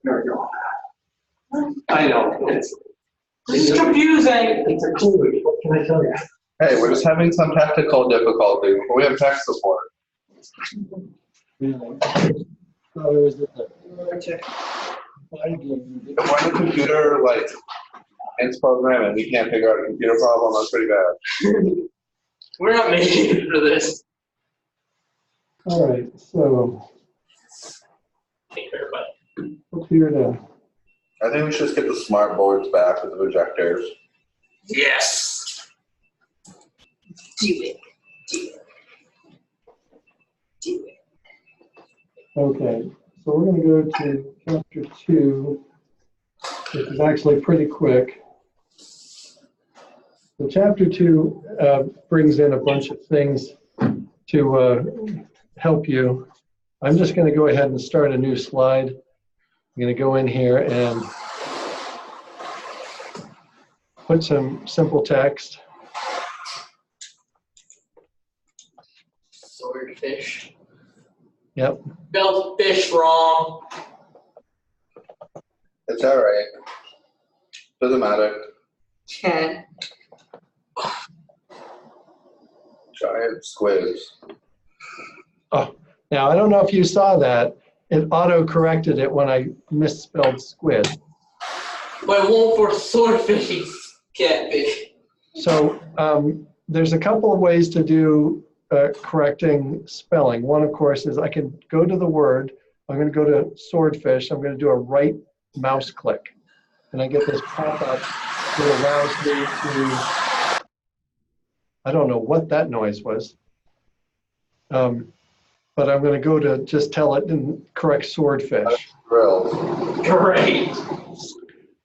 There we go. I know. It's confusing. It's a clue. What can I tell you? Hey, we're just having some technical difficulty. We have tech support. If we're If we're in a computer, like, its program and we can't figure out a computer problem, that's pretty bad. We're not making it for this. All right, so Take care, bud. up here to I think we should just get the smart boards back with the projectors. Yes. Do it. Do it. Do it. okay, so we're going to go to chapter 2, which is actually pretty quick. So chapter 2 brings in a bunch of things to help you. I'm just going to go ahead and start a new slide. I'm going to go in here and put some simple text. Swordfish. Yep. Spelled fish wrong. It's all right. Doesn't matter. 10. Giant squids. Oh, now I don't know if you saw that. It auto-corrected it when I misspelled squid. But it won't for swordfish, it's catfish. So there's a couple of ways to do correcting spelling. One, of course, is I can go to the word. I'm going to go to swordfish. I'm going to do a right mouse click. And I get this pop-up that allows me to, I don't know what that noise was. But I'm going to go to just tell it and correct swordfish. Thrilled. Great.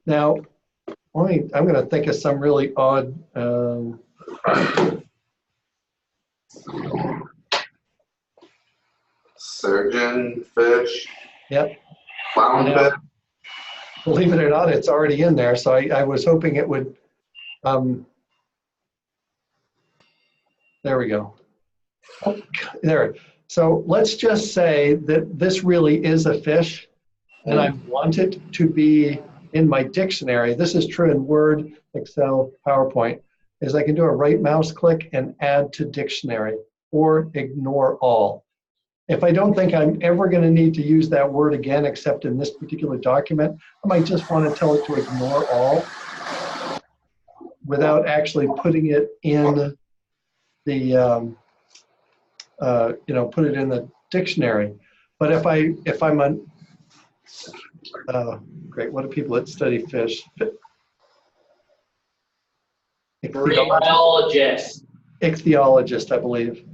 Now, I'm going to think of some really odd. Surgeon fish. Yep. Clownfish. Believe it or not, it's already in there. So I was hoping it would. There we go. Oh, there. So let's just say that this really is a fish, and I want it to be in my dictionary. This is true in Word, Excel, PowerPoint, is I can do a right mouse click and add to dictionary or ignore all. If I don't think I'm ever going to need to use that word again except in this particular document, I might just want to tell it to ignore all without actually putting it in the put it in the dictionary. But if I'm a great, what do people that study fish? Biologist. Ichthyologist, I believe.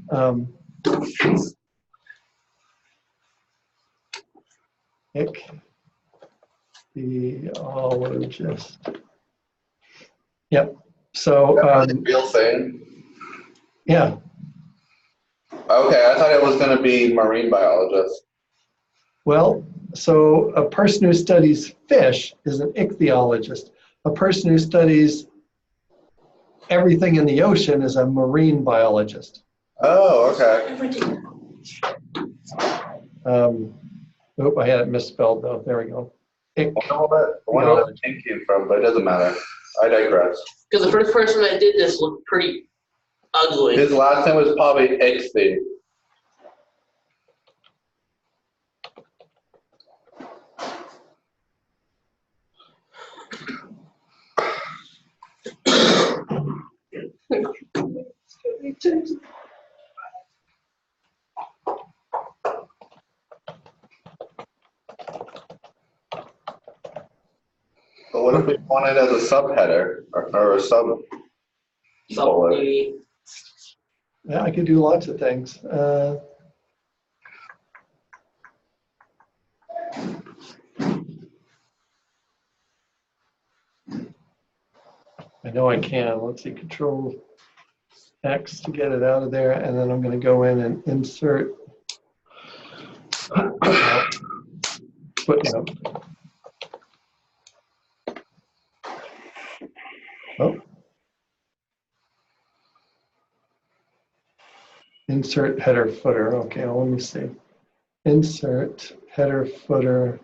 Ichthyologist. Yep. So. Real thing. Yeah. Okay, I thought it was going to be marine biologist. Well, so a person who studies fish is an ichthyologist. A person who studies everything in the ocean is a marine biologist. Oh, okay. Oop, I had it misspelled though. There we go. I wonder where the name came from, but it doesn't matter. I digress. Because the first person that did this looked pretty ugly. His last name was probably Ixty. But what if we want it as a subheader or a sub? Something. Yeah, I could do lots of things. I know I can. Let's see, Control X to get it out of there, and then I'm going to go in and insert footnote. Oh. Insert header footer. Okay, well, let me see. Insert header footer.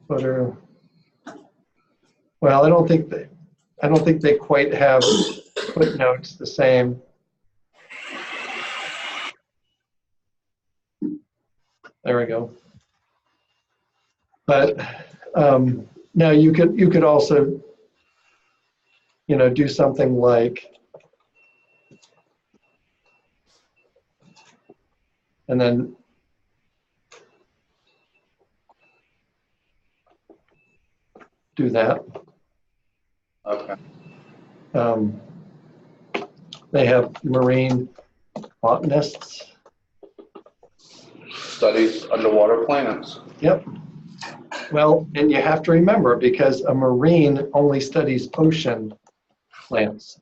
footer. Well, I don't think they quite have footnotes the same. There we go. But now you could also, do something like, and then do that. Okay. They have marine botanists. Studies underwater plants. Yep. Well, and you have to remember, because a marine only studies ocean plants.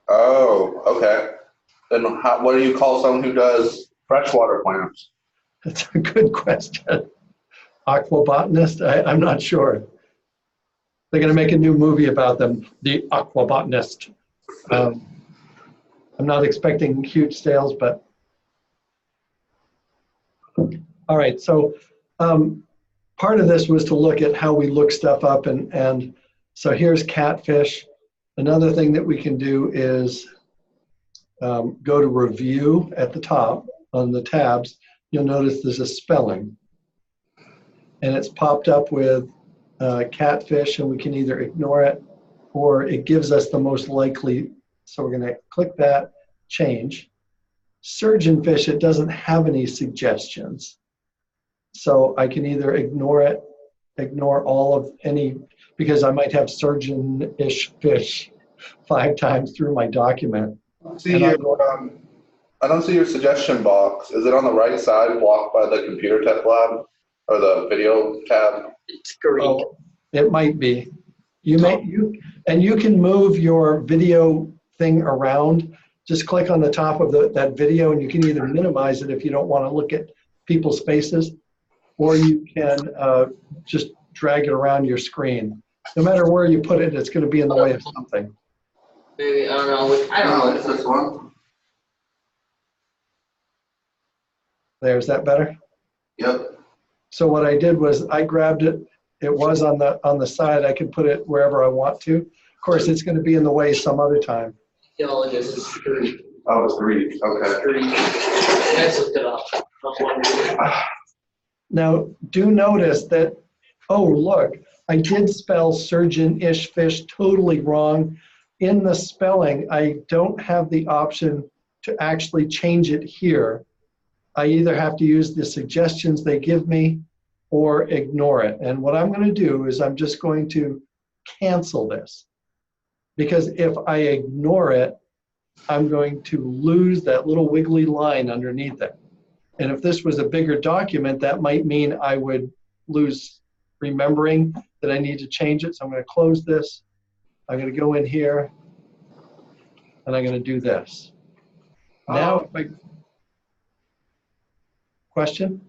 Oh, okay. Then what do you call someone who does freshwater plants? That's a good question. Aquabotanist? I'm not sure. They're going to make a new movie about them, the Aquabotanist. I'm not expecting huge sales, but all right. So part of this was to look at how we look stuff up, and so here's catfish. Another thing that we can do is go to review at the top on the tabs. You'll notice there's a spelling, and it's popped up with catfish, and we can either ignore it or it gives us the most likely. So we're going to click that, change. Surgeonfish, it doesn't have any suggestions. So I can either ignore it, ignore all of any, because I might have surgeon-ish fish 5 times through my document. I don't see your suggestion box. Is it on the right side, blocked by the computer tech lab or the video tab? It's green. Oh, it might be. You can move your video thing around. Just click on the top of that video, and you can either minimize it if you don't want to look at people's faces, or you can just drag it around your screen. No matter where you put it, it's going to be in the way of something. Maybe, I don't know. I don't know. It's this one. There's that better? Yep. So what I did was I grabbed it. It was on the side. I can put it wherever I want to. Of course, it's going to be in the way some other time. Y'all, this is green. Oh, it's green. Okay. Green. I just looked it up. Now, do notice that, oh, look, I did spell surgeon-ish fish totally wrong. In the spelling, I don't have the option to actually change it here. I either have to use the suggestions they give me or ignore it. And what I'm going to do is I'm just going to cancel this. Because if I ignore it, I'm going to lose that little wiggly line underneath it. And if this was a bigger document, that might mean I would lose remembering that I need to change it. So I'm going to close this. I'm going to go in here, and I'm going to do this. Now, question?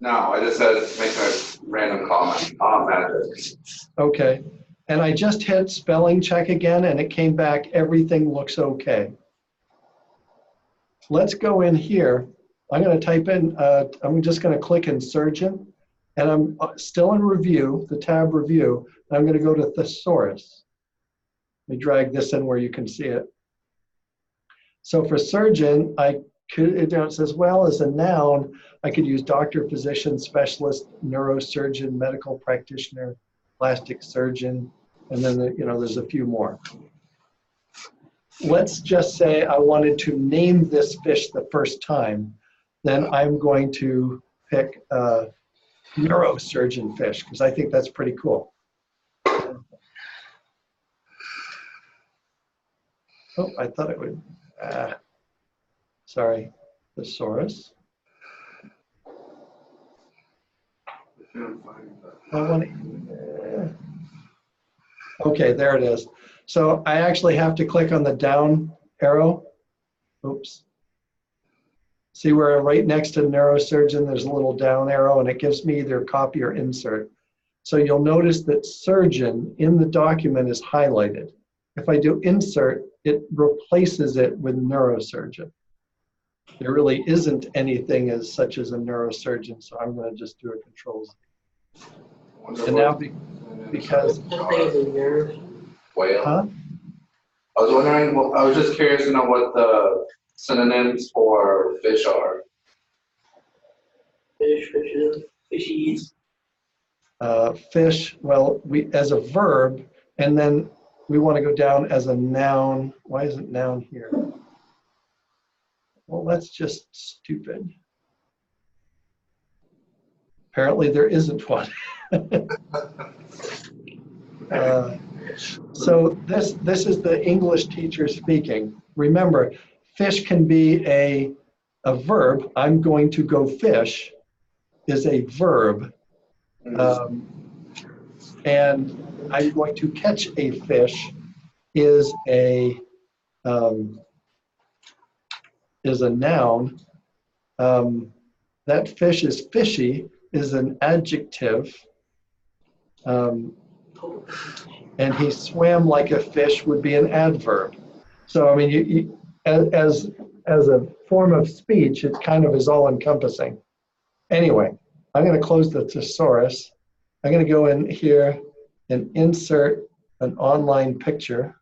No, I just said make a random comment. Magic. Okay. And I just hit spelling check again, and it came back, everything looks okay. Let's go in here. I'm going to type in, I'm just going to click in surgeon, and I'm still in review, the tab review, and I'm going to go to thesaurus. Let me drag this in where you can see it. So for surgeon, it says, well, as a noun, I could use doctor, physician, specialist, neurosurgeon, medical practitioner, plastic surgeon, and then there's a few more. Let's just say I wanted to name this fish the first time. Then I'm going to pick neurosurgeon fish, because I think that's pretty cool. Oh, I thought it would, sorry, thesaurus. Okay, there it is. So I actually have to click on the down arrow. Oops. See where right next to neurosurgeon, there's a little down arrow, and it gives me either copy or insert. So you'll notice that surgeon in the document is highlighted. If I do insert, it replaces it with neurosurgeon. There really isn't anything as such as a neurosurgeon, so I'm going to just do a Control Z. And now because, I think it's a nerve. Whale. huh? I was wondering, I was just curious to know what the synonyms for fish are. Fish, fishes, fishies. Fish, well, we as a verb, and then we want to go down as a noun. Why isn't noun here? Well, that's just stupid. Apparently there isn't one. So this is the English teacher speaking. Remember, fish can be a verb. I'm going to go fish is a verb. And I'm going to catch a fish is a noun. That fish is fishy is an adjective. And he swam like a fish would be an adverb. So I mean, as a form of speech, it kind of is all encompassing. Anyway, I'm going to close the thesaurus. I'm going to go in here and insert an online picture.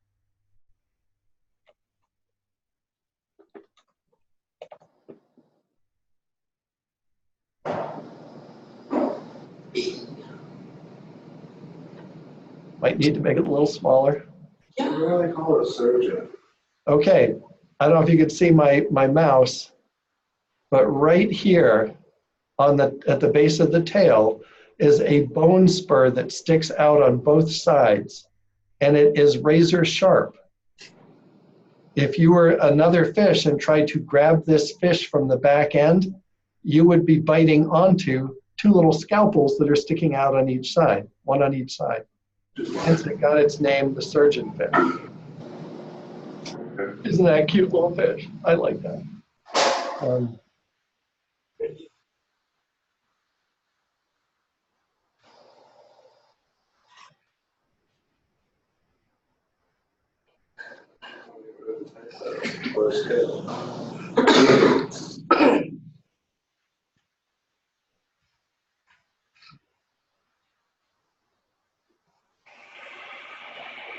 Might need to make it a little smaller. What do they call it, a surgeon? Okay, I don't know if you can see my mouse, but right here at the base of the tail is a bone spur that sticks out on both sides, and it is razor sharp. If you were another fish and tried to grab this fish from the back end, you would be biting onto two little scalpels that are sticking out on each side, one on each side. Hence it got its name, the surgeon fish. Isn't that a cute little fish? I like that.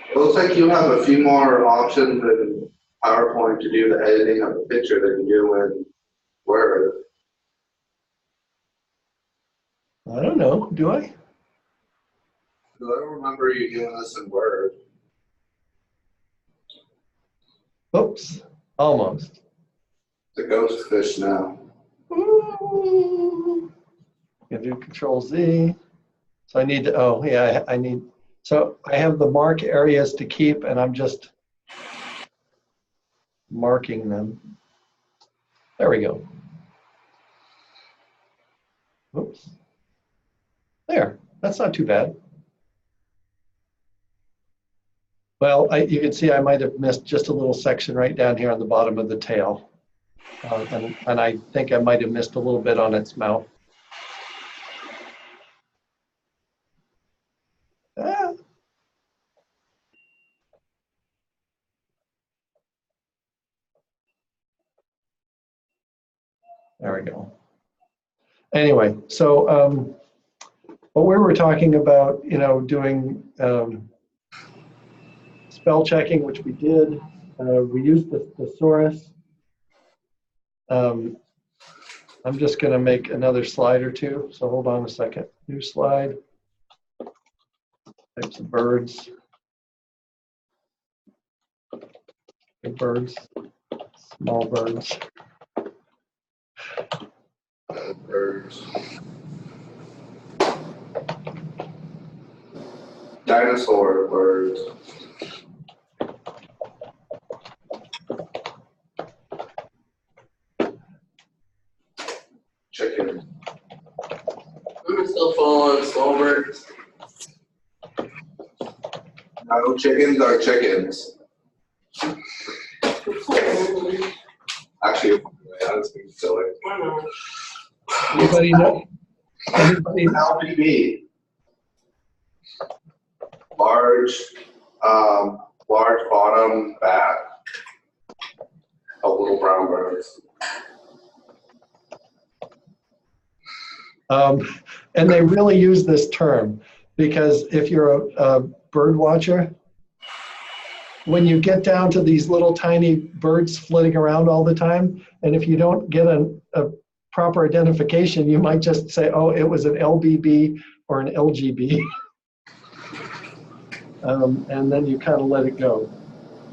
It looks like you have a few more options in PowerPoint to do the editing of the picture than you do in Word. I don't know, do I? I don't remember you doing this in Word. Oops, almost. The ghost fish now. Ooh. You do Control Z. So I need to, oh yeah, I need, so I have the mark areas to keep and I'm just marking them. There we go. Oops. There, that's not too bad. Well, you can see I might have missed just a little section right down here on the bottom of the tail. And I think I might have missed a little bit on its mouth. Ah. There we go. Anyway, so what we were talking about, doing spell checking, which we did. We used the thesaurus. I'm just going to make another slide or two. So hold on a second. New slide. Types of birds. Big birds. Small birds. Birds. Dinosaur birds. Chicken. I'm still following small birds. No, chickens are chickens. Actually, I was being silly. I know. Anybody know? Anybody? How big be? Large bottom bat of little brown birds. And they really use this term because if you're a bird watcher, when you get down to these little tiny birds flitting around all the time, and if you don't get a proper identification, you might just say, oh, it was an LBB or an LGB. And then you kind of let it go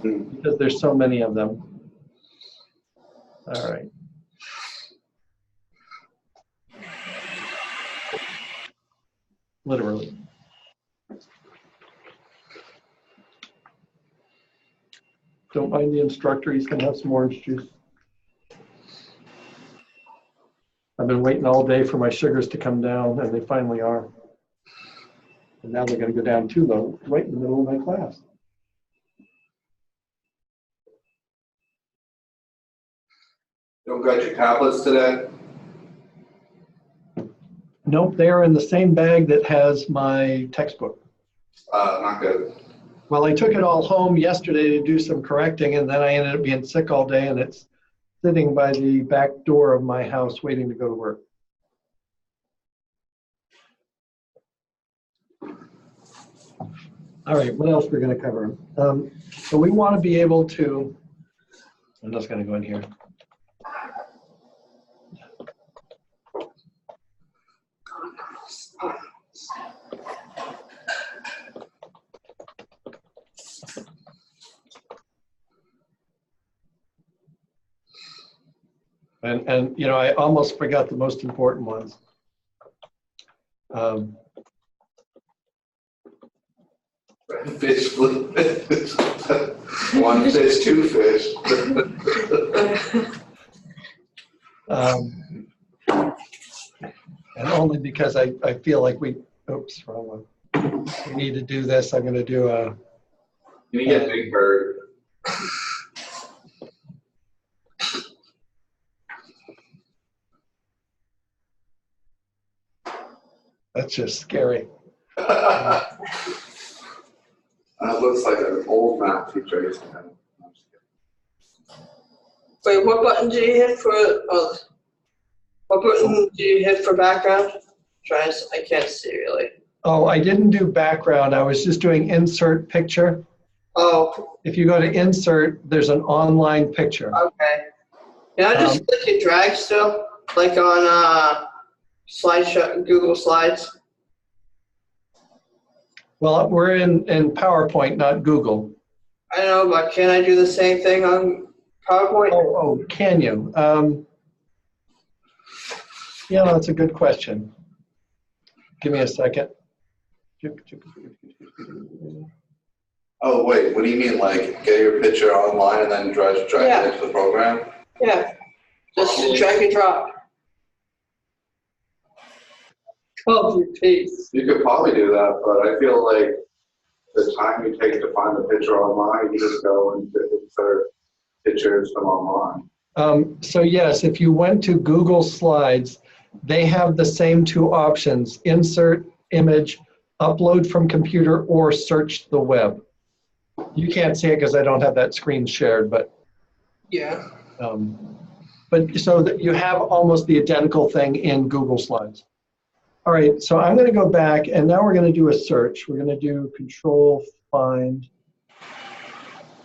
because there's so many of them. All right. Literally. Don't mind the instructor, he's gonna have some orange juice. I've been waiting all day for my sugars to come down, and they finally are. And now they're gonna go down too low, right in the middle of my class. You don't got your tablets today? Nope, they are in the same bag that has my textbook. Not good. Well, I took it all home yesterday to do some correcting, and then I ended up being sick all day, and it's sitting by the back door of my house waiting to go to work. All right, what else we're going to cover? So we want to be able to, I'm just going to go in here. And you know, I almost forgot the most important ones. Fish, one fish, two fish. And only because I feel like oops, wrong one. We need to do this. I'm going to do a. You get Big Bird. That's just scary. That looks like an old math teacher. Wait, what button do you hit for? Oh, what button do you hit for background? I can't see really. Oh, I didn't do background. I was just doing insert picture. Oh. If you go to insert, there's an online picture. Okay. Can I just click and drag still, like on slideshow, Google Slides? Well, we're in PowerPoint, not Google. I know, but can I do the same thing on PowerPoint? Oh, can you? Yeah, that's a good question. Give me a second. Oh, wait, what do you mean, like, get your picture online and then drag it into the program? Yeah, just drag and drop. Copy paste. You could probably do that, but I feel like the time you take to find the picture online, you just go and insert pictures from online. So yes, if you went to Google Slides, they have the same two options: insert image, upload from computer, or search the web. You can't see it because I don't have that screen shared, but yeah. But so that you have almost the identical thing in Google Slides. All right, so I'm going to go back, and now we're going to do a search. We're going to do Control Find.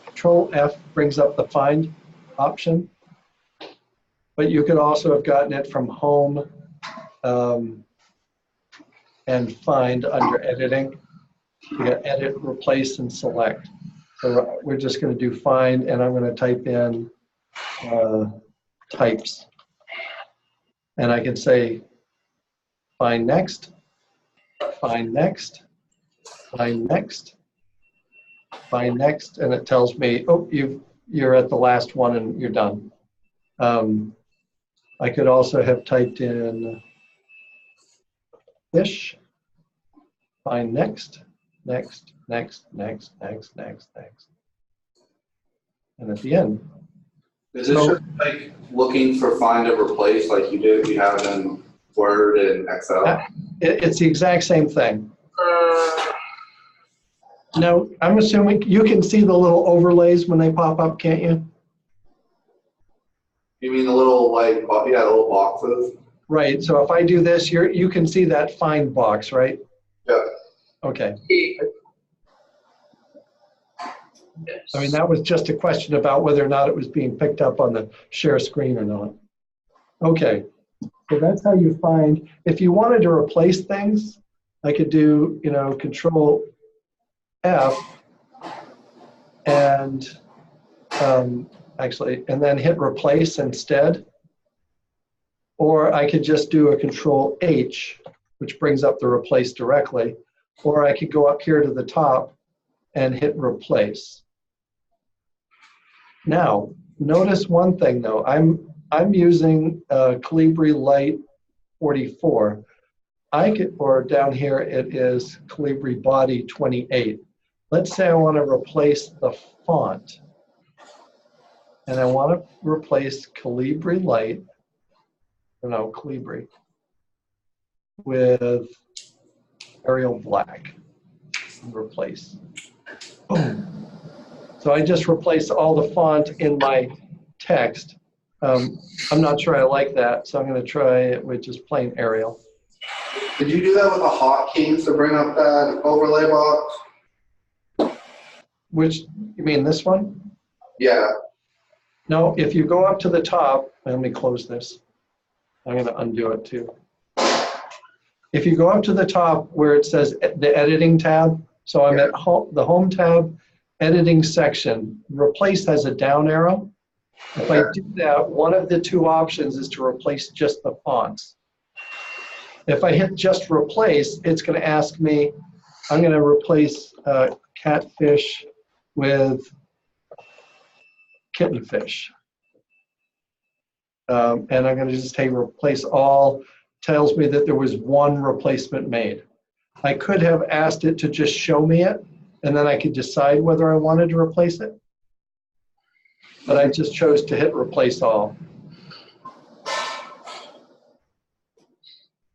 Control F brings up the Find option, but you could also have gotten it from Home and Find under Editing. You got Edit, Replace, and Select. So we're just going to do Find, and I'm going to type in types, and I can say Find next, find next, find next, find next, and it tells me, oh, you're at the last one and you're done. I could also have typed in fish, find next, next, next, next, next, next, next, and at the end. Is this just like looking for find and replace like you did, you have in Word and Excel? It's the exact same thing. No, I'm assuming you can see the little overlays when they pop up, can't you? You mean the little, like, yeah, the little boxes? Right, so if I do this, you can see that find box, right? Yeah. Okay. Yes. I mean, that was just a question about whether or not it was being picked up on the share screen or not. Okay, so that's how you find. If you wanted to replace things, I could do, Control F and actually, and then hit replace instead. Or I could just do a Control H, which brings up the replace directly. Or I could go up here to the top and hit replace. Now, notice one thing though. I'm using Calibri Light 44. Or down here it is Calibri Body 28. Let's say I want to replace the font. And I want to replace Calibri Light, Calibri, with Arial Black. And replace. Boom. So I just replaced all the font in my text. I'm not sure I like that, so I'm going to try it with just plain Arial. Did you do that with the hotkeys to bring up that overlay box? Which, you mean this one? Yeah. No, if you go up to the top, let me close this. I'm going to undo it too. If you go up to the top where it says the editing tab, so I'm at the home tab, editing section, replace has a down arrow. If I do that, one of the two options is to replace just the fonts. If I hit just replace, it's going to ask me, I'm going to replace catfish with kittenfish. And I'm going to just say replace all, tells me that there was one replacement made. I could have asked it to just show me it, and then I could decide whether I wanted to replace it. But I just chose to hit replace all.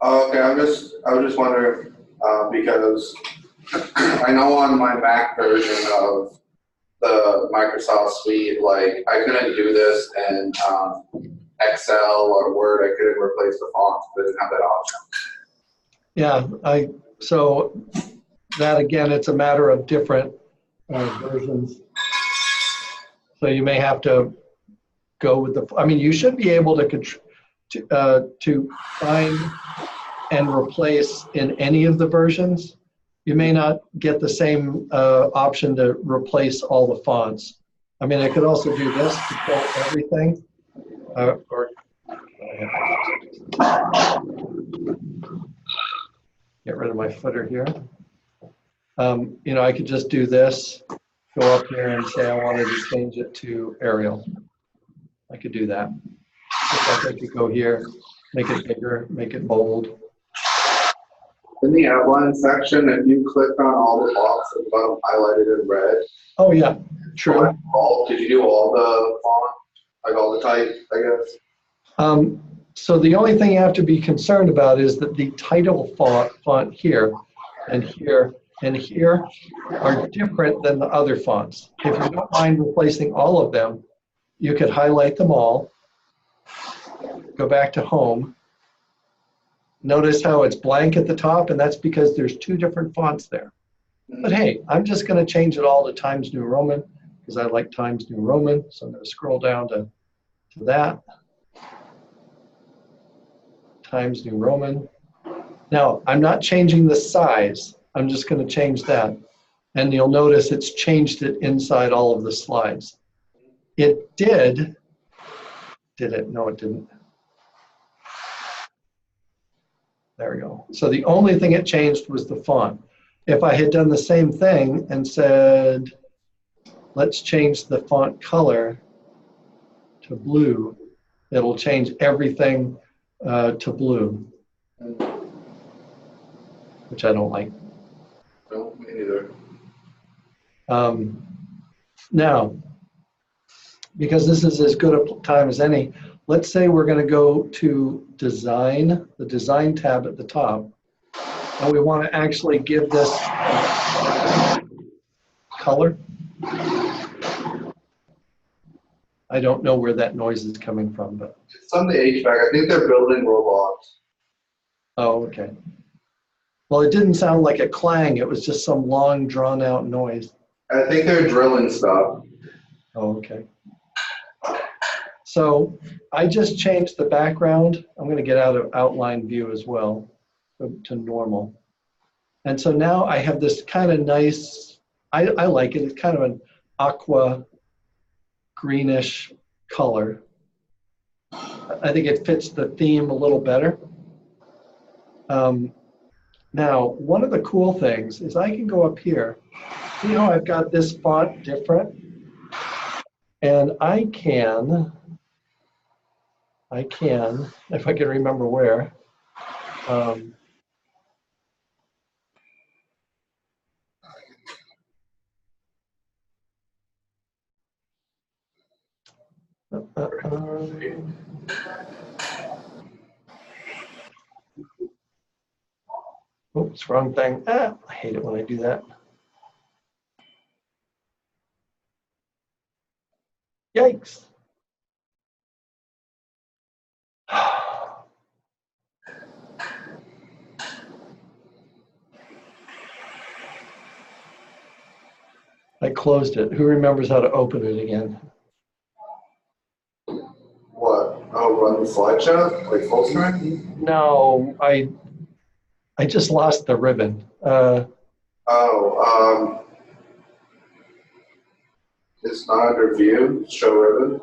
Okay, I was just wondering because I know on my Mac version of the Microsoft Suite, like I couldn't do this in Excel or Word. I couldn't replace the fonts. I didn't have that option. Yeah, so that again, it's a matter of different versions. So you may have to go with the. I mean, you should be able to find and replace in any of the versions. You may not get the same option to replace all the fonts. I mean, I could also do this to kill everything, or get rid of my footer here. I could just do this, go up here and say I wanted to change it to Arial. I could do that. Just like I could go here, make it bigger, make it bold. In the outline section, if you clicked on all the boxes, bottom highlighted in red. Oh yeah, true. Did you do all the font, like all the type, I guess? So the only thing you have to be concerned about is that the title font here and here and here are different than the other fonts. If you don't mind replacing all of them, you could highlight them all, go back to home. Notice how it's blank at the top, and that's because there's two different fonts there. But hey, I'm just going to change it all to Times New Roman because I like Times New Roman. So I'm going to scroll down to that. Times New Roman. Now, I'm not changing the size. I'm just going to change that. And you'll notice it's changed it inside all of the slides. It did it? No, it didn't. There we go. So the only thing it changed was the font. If I had done the same thing and said, let's change the font color to blue, it'll change everything to blue, which I don't like. No, me neither. Now, because this is as good a time as any, let's say we're going to go to design, the design tab at the top, and we want to actually give this color. I don't know where that noise is coming from, but. It's on the HVAC. I think they're building robots. Oh, okay. Well, it didn't sound like a clang. It was just some long, drawn-out noise. I think they're drilling stuff. Oh, okay. So I just changed the background. I'm going to get out of outline view as well to normal. And so now I have this kind of nice, I like it. It's kind of an aqua greenish color. I think it fits the theme a little better. Now, one of the cool things is I can go up here. See how I've got this font different? And I can, if I can remember where, oops, wrong thing. I hate it when I do that. Yikes. I closed it. Who remembers how to open it again? What? Oh, run the slideshow? Like full screen? No, I just lost the ribbon. It's not under view, show ribbon.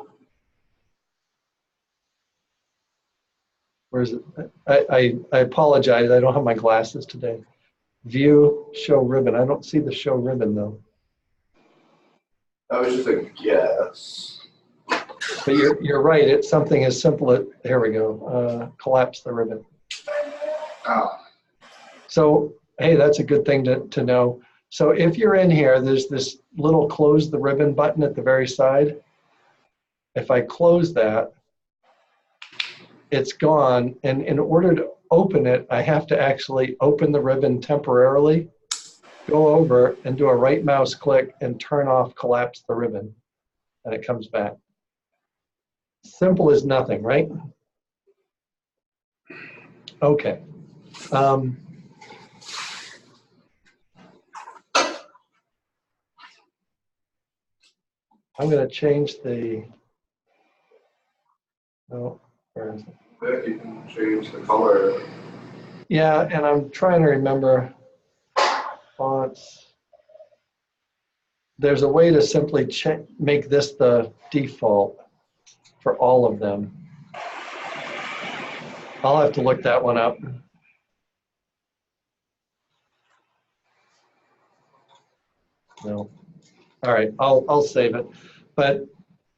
Where is it? I apologize. I don't have my glasses today. View, show ribbon. I don't see the show ribbon though. That was just a guess. But you're right. It's something as simple as, here we go, collapse the ribbon. Oh. So, hey, that's a good thing to know. So if you're in here, there's this little close the ribbon button at the very side. If I close that, it's gone. And in order to open it, I have to actually open the ribbon temporarily, go over and do a right mouse click and turn off collapse the ribbon. And it comes back. Simple as nothing, right? Okay. I'm going to change the, oh, where is it? Yeah, you can change the color. Yeah, and I'm trying to remember fonts. There's a way to simply make this the default for all of them. I'll have to look that one up. No. All right, I'll save it. But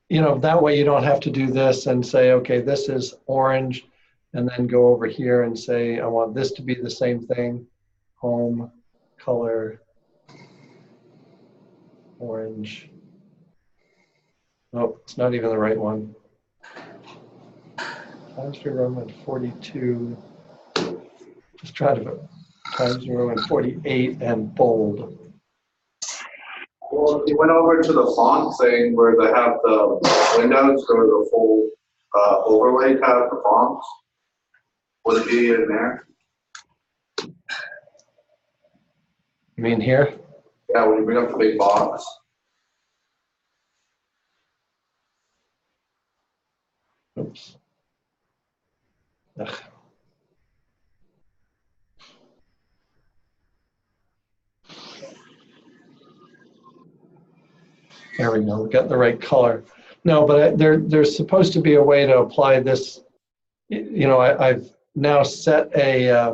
you know, that way you don't have to do this and say, okay, this is orange, and then go over here and say, I want this to be the same thing. Home, color, orange. Nope, it's not even the right one. Times New Roman 42. Just try to Times New Roman 48 and bold. Well, if you went over to the font thing where they have the windows or the full overlay tab for fonts, would it be in there? You mean here? Yeah, when you bring up the big box. Oops. Ugh. There we go, we got the right color. No, but there's supposed to be a way to apply this. You know, I've now set a,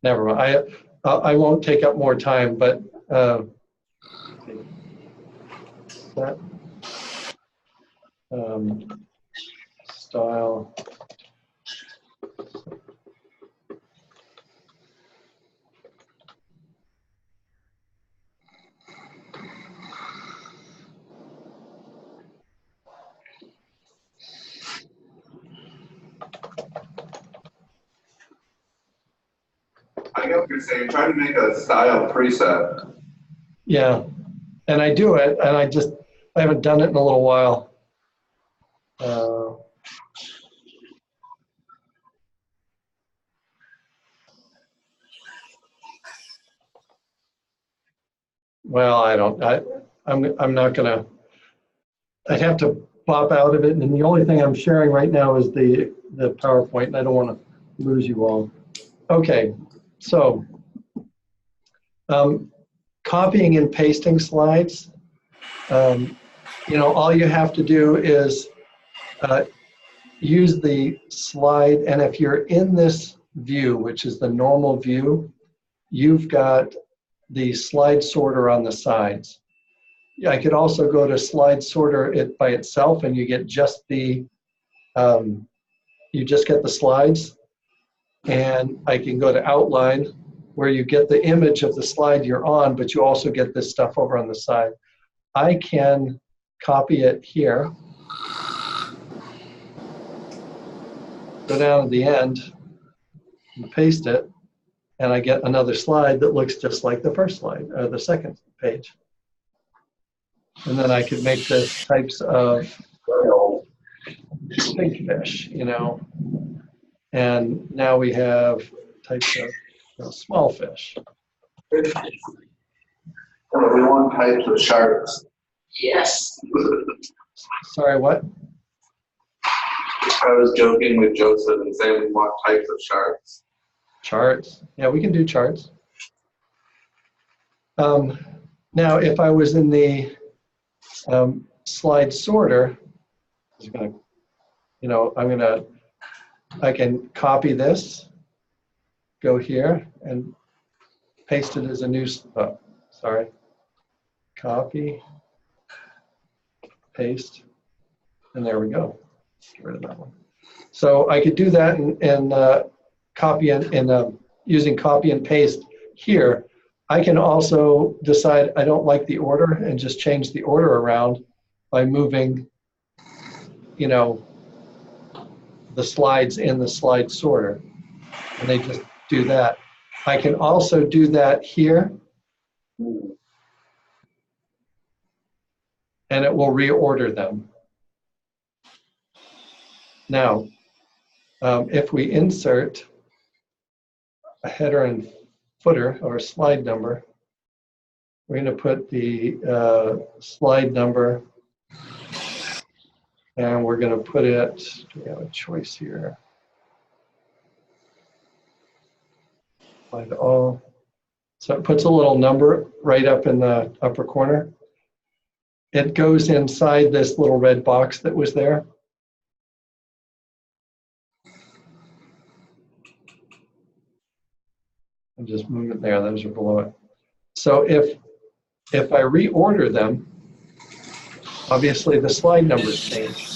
never mind, I won't take up more time, but that, style. I get what you're saying. Try to make a style preset. Yeah, and I do it, and I haven't done it in a little while. Well, I'm not gonna, I'd have to pop out of it, and the only thing I'm sharing right now is the PowerPoint, and I don't want to lose you all. Okay, so copying and pasting slides. You know, all you have to do is use the slide, and if you're in this view, which is the normal view, you've got the slide sorter on the sides. I could also go to slide sorter it by itself, and you get just the you just get the slides. And I can go to outline, where you get the image of the slide you're on, but you also get this stuff over on the side. I can copy it here, go down to the end and paste it, and I get another slide that looks just like the first slide, or the second page. And then I could make this types of big fish, you know. And now we have types of small fish. We want types of sharks. Yes. Sorry, what? I was joking with Joseph and saying we want types of sharks. Charts. Yeah, we can do charts. Now, if I was in the slide sorter, I can copy this, go here, and paste it as a new, copy, paste, and there we go. Get rid of that one. So I could do that and copy and using copy and paste here. I can also decide I don't like the order and just change the order around by moving, you know, the slides in the slide sorter, and they just do that. I can also do that here, and it will reorder them. Now, if we insert a header and footer or slide number, we're going to put the slide number, and we're going to put it, do we have a choice here? Apply to all. So it puts a little number right up in the upper corner. It goes inside this little red box that was there. And just move it there, those are below it. So if I reorder them, obviously the slide numbers change.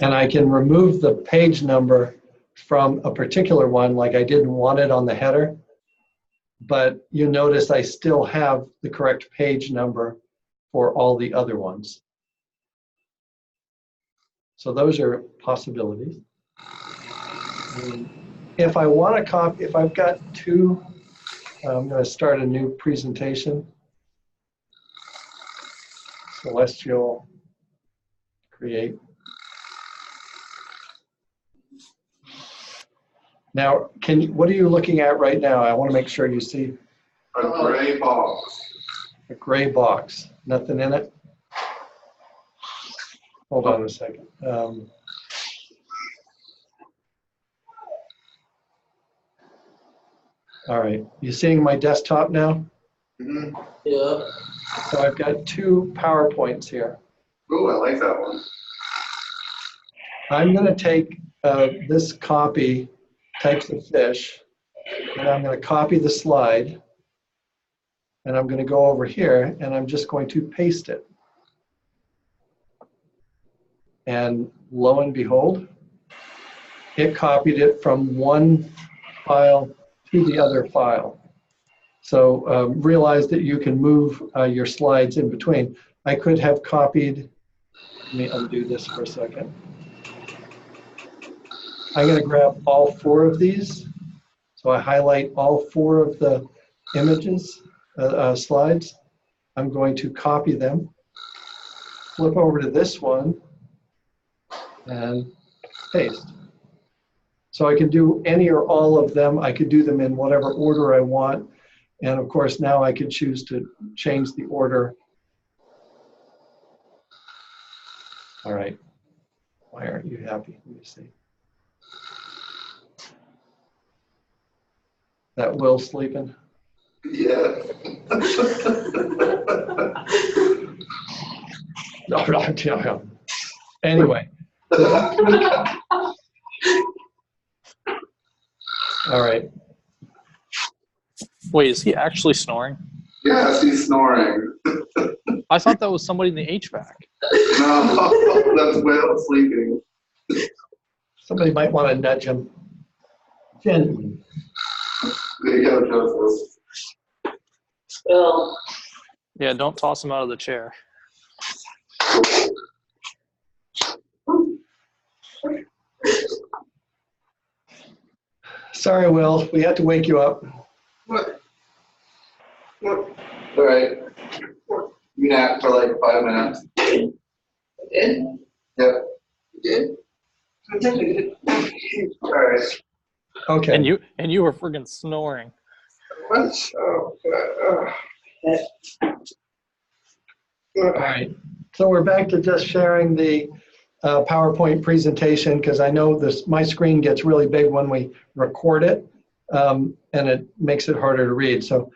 And I can remove the page number from a particular one, like I didn't want it on the header, but you notice I still have the correct page number for all the other ones. So those are possibilities. If I want to copy, if I've got two, I'm going to start a new presentation. Celestial, create. Now, what are you looking at right now? I want to make sure you see. A gray box. A gray box, nothing in it? Hold on a second. All right, you seeing my desktop now? Mm-hmm. Yeah. So I've got two PowerPoints here. Ooh, I like that one. I'm going to take this copy, types of fish, and I'm going to copy the slide, and I'm going to go over here, and I'm just going to paste it. And lo and behold, it copied it from one file to the other file. So realize that you can move your slides in between. I could have copied Let me undo this for a second. I'm going to grab all 4 of these. So I highlight all 4 of the images, slides. I'm going to copy them, flip over to this one, and paste. So I can do any or all of them. I could do them in whatever order I want. And of course, now I could choose to change the order. All right. Why aren't you happy? Let me see. That Will sleeping? Yeah. No. Anyway. All right. Wait, is he actually snoring? Yes, he's snoring. I thought that was somebody in the HVAC. No, that's Will sleeping. Somebody might want to nudge him gently. There you go, Joseph. Well, Yeah, don't toss him out of the chair. Sorry, Will. We had to wake you up. what? What? All right. You nap for like 5 minutes. I did? Yep. You did? I think I did. All right. Okay. And you were friggin' snoring. What? Oh, God. All right. So we're back to just sharing the PowerPoint presentation because I know my screen gets really big when we record it, and it makes it harder to read. So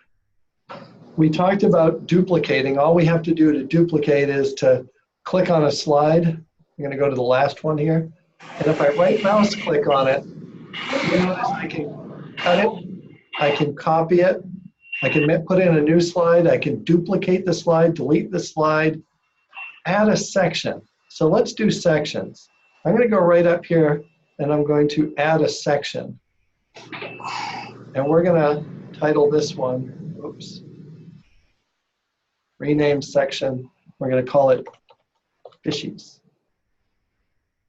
we talked about duplicating. All we have to do to duplicate is to click on a slide. I'm going to go to the last one here. And if I right mouse click on it, you notice I can cut it, I can copy it, I can put in a new slide, I can duplicate the slide, delete the slide, add a section. So let's do sections. I'm going to go right up here and I'm going to add a section. And we're going to title this one, oops, rename section. We're going to call it fishies.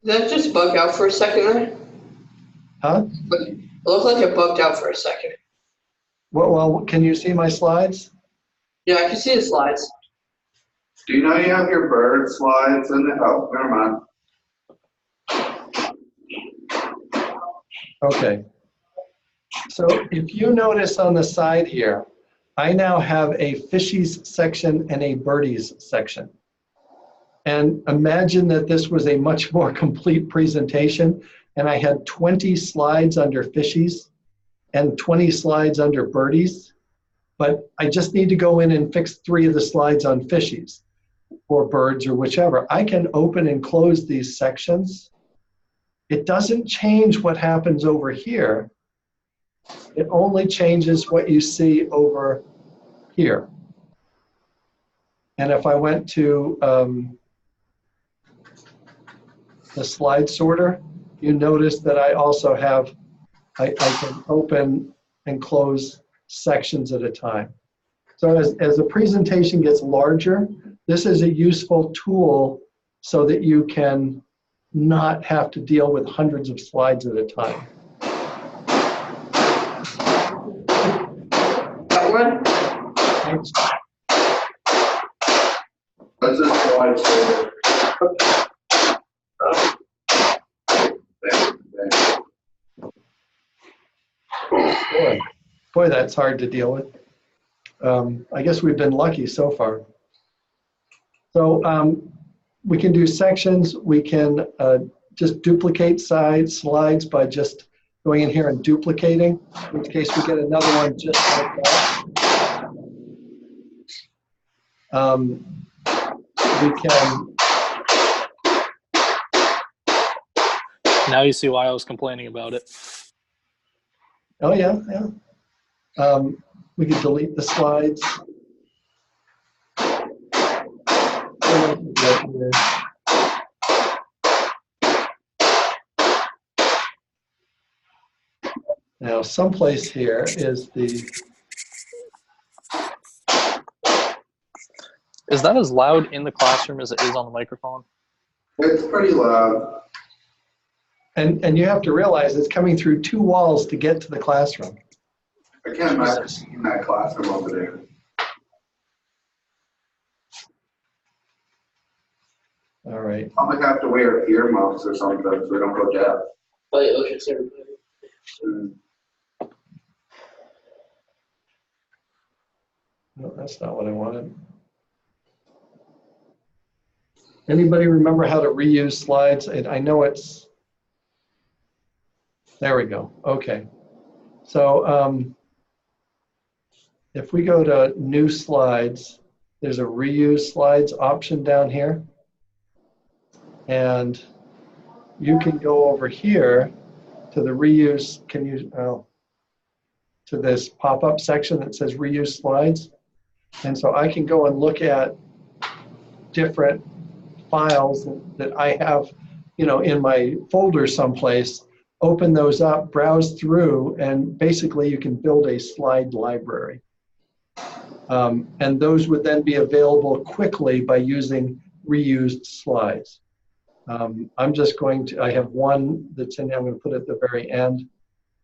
Did that just bug out for a second there? Huh? It looked like it bugged out for a second. Well, can you see my slides? Yeah, I can see the slides. Do you know you have your bird slides in the, oh, never mind. Okay. So if you notice on the side here, I now have a fishies section and a birdies section. And imagine that this was a much more complete presentation and I had 20 slides under fishies and 20 slides under birdies, but I just need to go in and fix 3 of the slides on fishies or birds or whichever. I can open and close these sections. It doesn't change what happens over here. It only changes what you see over here. And if I went to the slide sorter, you notice that I also have, I can open and close sections at a time. So as the presentation gets larger, this is a useful tool so that you can not have to deal with hundreds of slides at a time. That one? Thanks. That's a slide sorter. Boy, that's hard to deal with. I guess we've been lucky so far. So we can do sections. We can just duplicate slides by just going in here and duplicating, in which case we get another one just like that. We can. Now you see why I was complaining about it. Oh yeah, yeah. We can delete the slides. Now, someplace here is the. Is that as loud in the classroom as it is on the microphone? It's pretty loud. And you have to realize it's coming through 2 walls to get to the classroom. I can't imagine seeing that classroom over there. All right. I might have to wear earmuffs or something so we don't go deaf. Play Ocean City. Mm. No, that's not what I wanted. Anybody remember how to reuse slides? I know it's, there we go. Okay. So if we go to new slides, there's a reuse slides option down here. And you can go over here to the reuse, can you, to this pop-up section that says reuse slides. And so I can go and look at different files that I have, you know, in my folder someplace, open those up, browse through, and basically you can build a slide library. And those would then be available quickly by using reused slides. I'm just going to, I have one that's in there, I'm going to put it at the very end,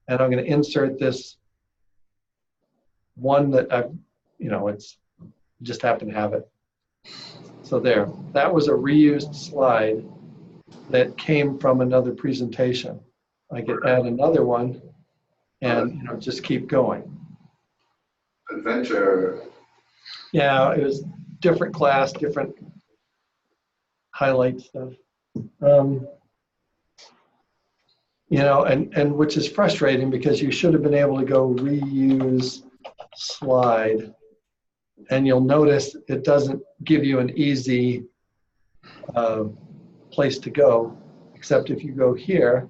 and I'm going to insert this one that I've, you know, it's just happened to have it. So there, that was a reused slide that came from another presentation. I could add another one and, you know, just keep going. Adventure. Yeah, it was different class, different highlight stuff. You know, and which is frustrating because you should have been able to go reuse slide, and you'll notice it doesn't give you an easy place to go, except if you go here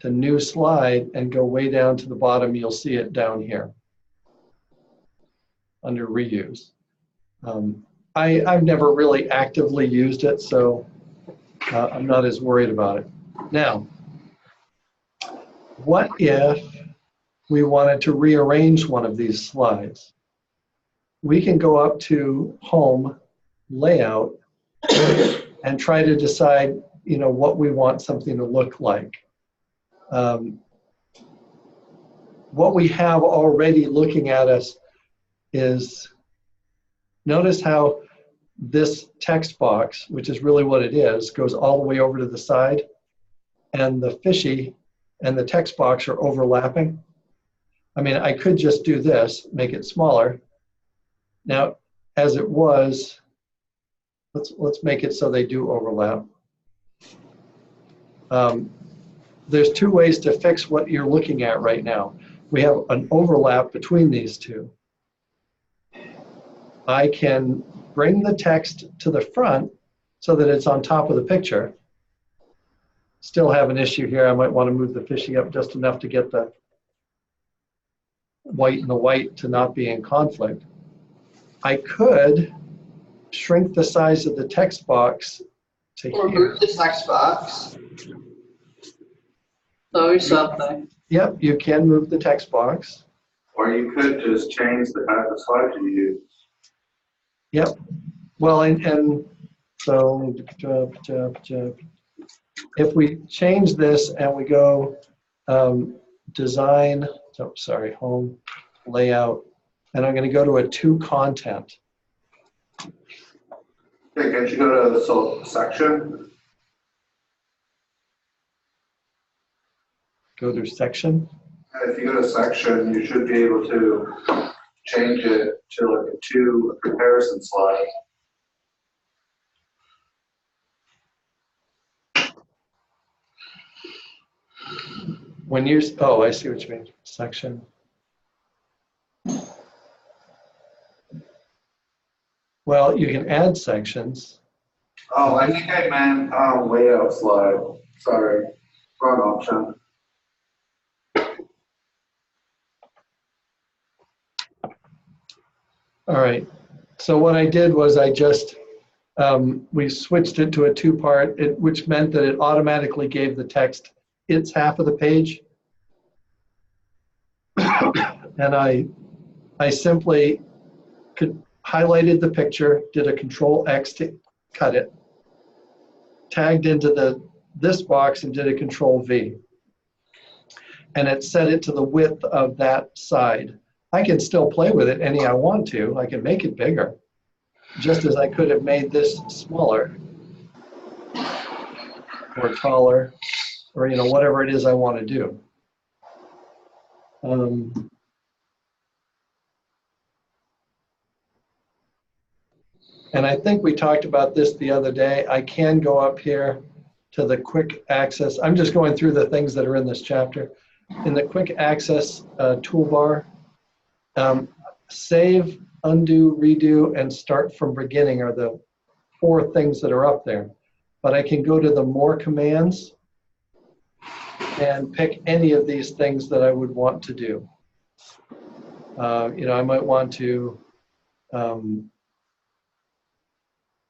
to new slide and go way down to the bottom, you'll see it down here under reuse. I've never really actively used it, so I'm not as worried about it. Now, what if we wanted to rearrange one of these slides? We can go up to Home, Layout, and try to decide, you know, what we want something to look like. What we have already looking at us is, notice how this text box, which is really what it is, goes all the way over to the side, and the fishy and the text box are overlapping. I mean, I could just do this, make it smaller. Now, as it was, let's make it so they do overlap. There's 2 ways to fix what you're looking at right now. We have an overlap between these two. I can bring the text to the front so that it's on top of the picture. Still have an issue here. I might want to move the fishy up just enough to get the white and the white to not be in conflict. I could shrink the size of the text box to Or here. move the text box. So something. Yep, you can move the text box. Or you could just change the type of slide you use. Yep. Well, and so if we change this and we go design, oh, sorry, Home, Layout, and I'm going to go to a to content. Okay, can't you go to the section? Go to section. If you go to section, you should be able to change it to like a to comparison slide. When you, oh, I see what you mean. Section. Well, you can add sections. Oh, I think I meant layout slide. Sorry, wrong option. All right. So what I did was I just, we switched it to a 2-part, which meant that it automatically gave the text its half of the page. And I simply highlighted the picture, did a Control X to cut it, tagged into this box and did a Control V. And it set it to the width of that side. I can still play with it any I want to. I can make it bigger, just as I could have made this smaller or taller, or whatever it is I want to do. And I think we talked about this the other day. I can go up here to the quick access. I'm just going through the things that are in this chapter. In the quick access toolbar, save, undo, redo, and start from beginning are the 4 things that are up there. But I can go to the more commands and pick any of these things that I would want to do. I might want to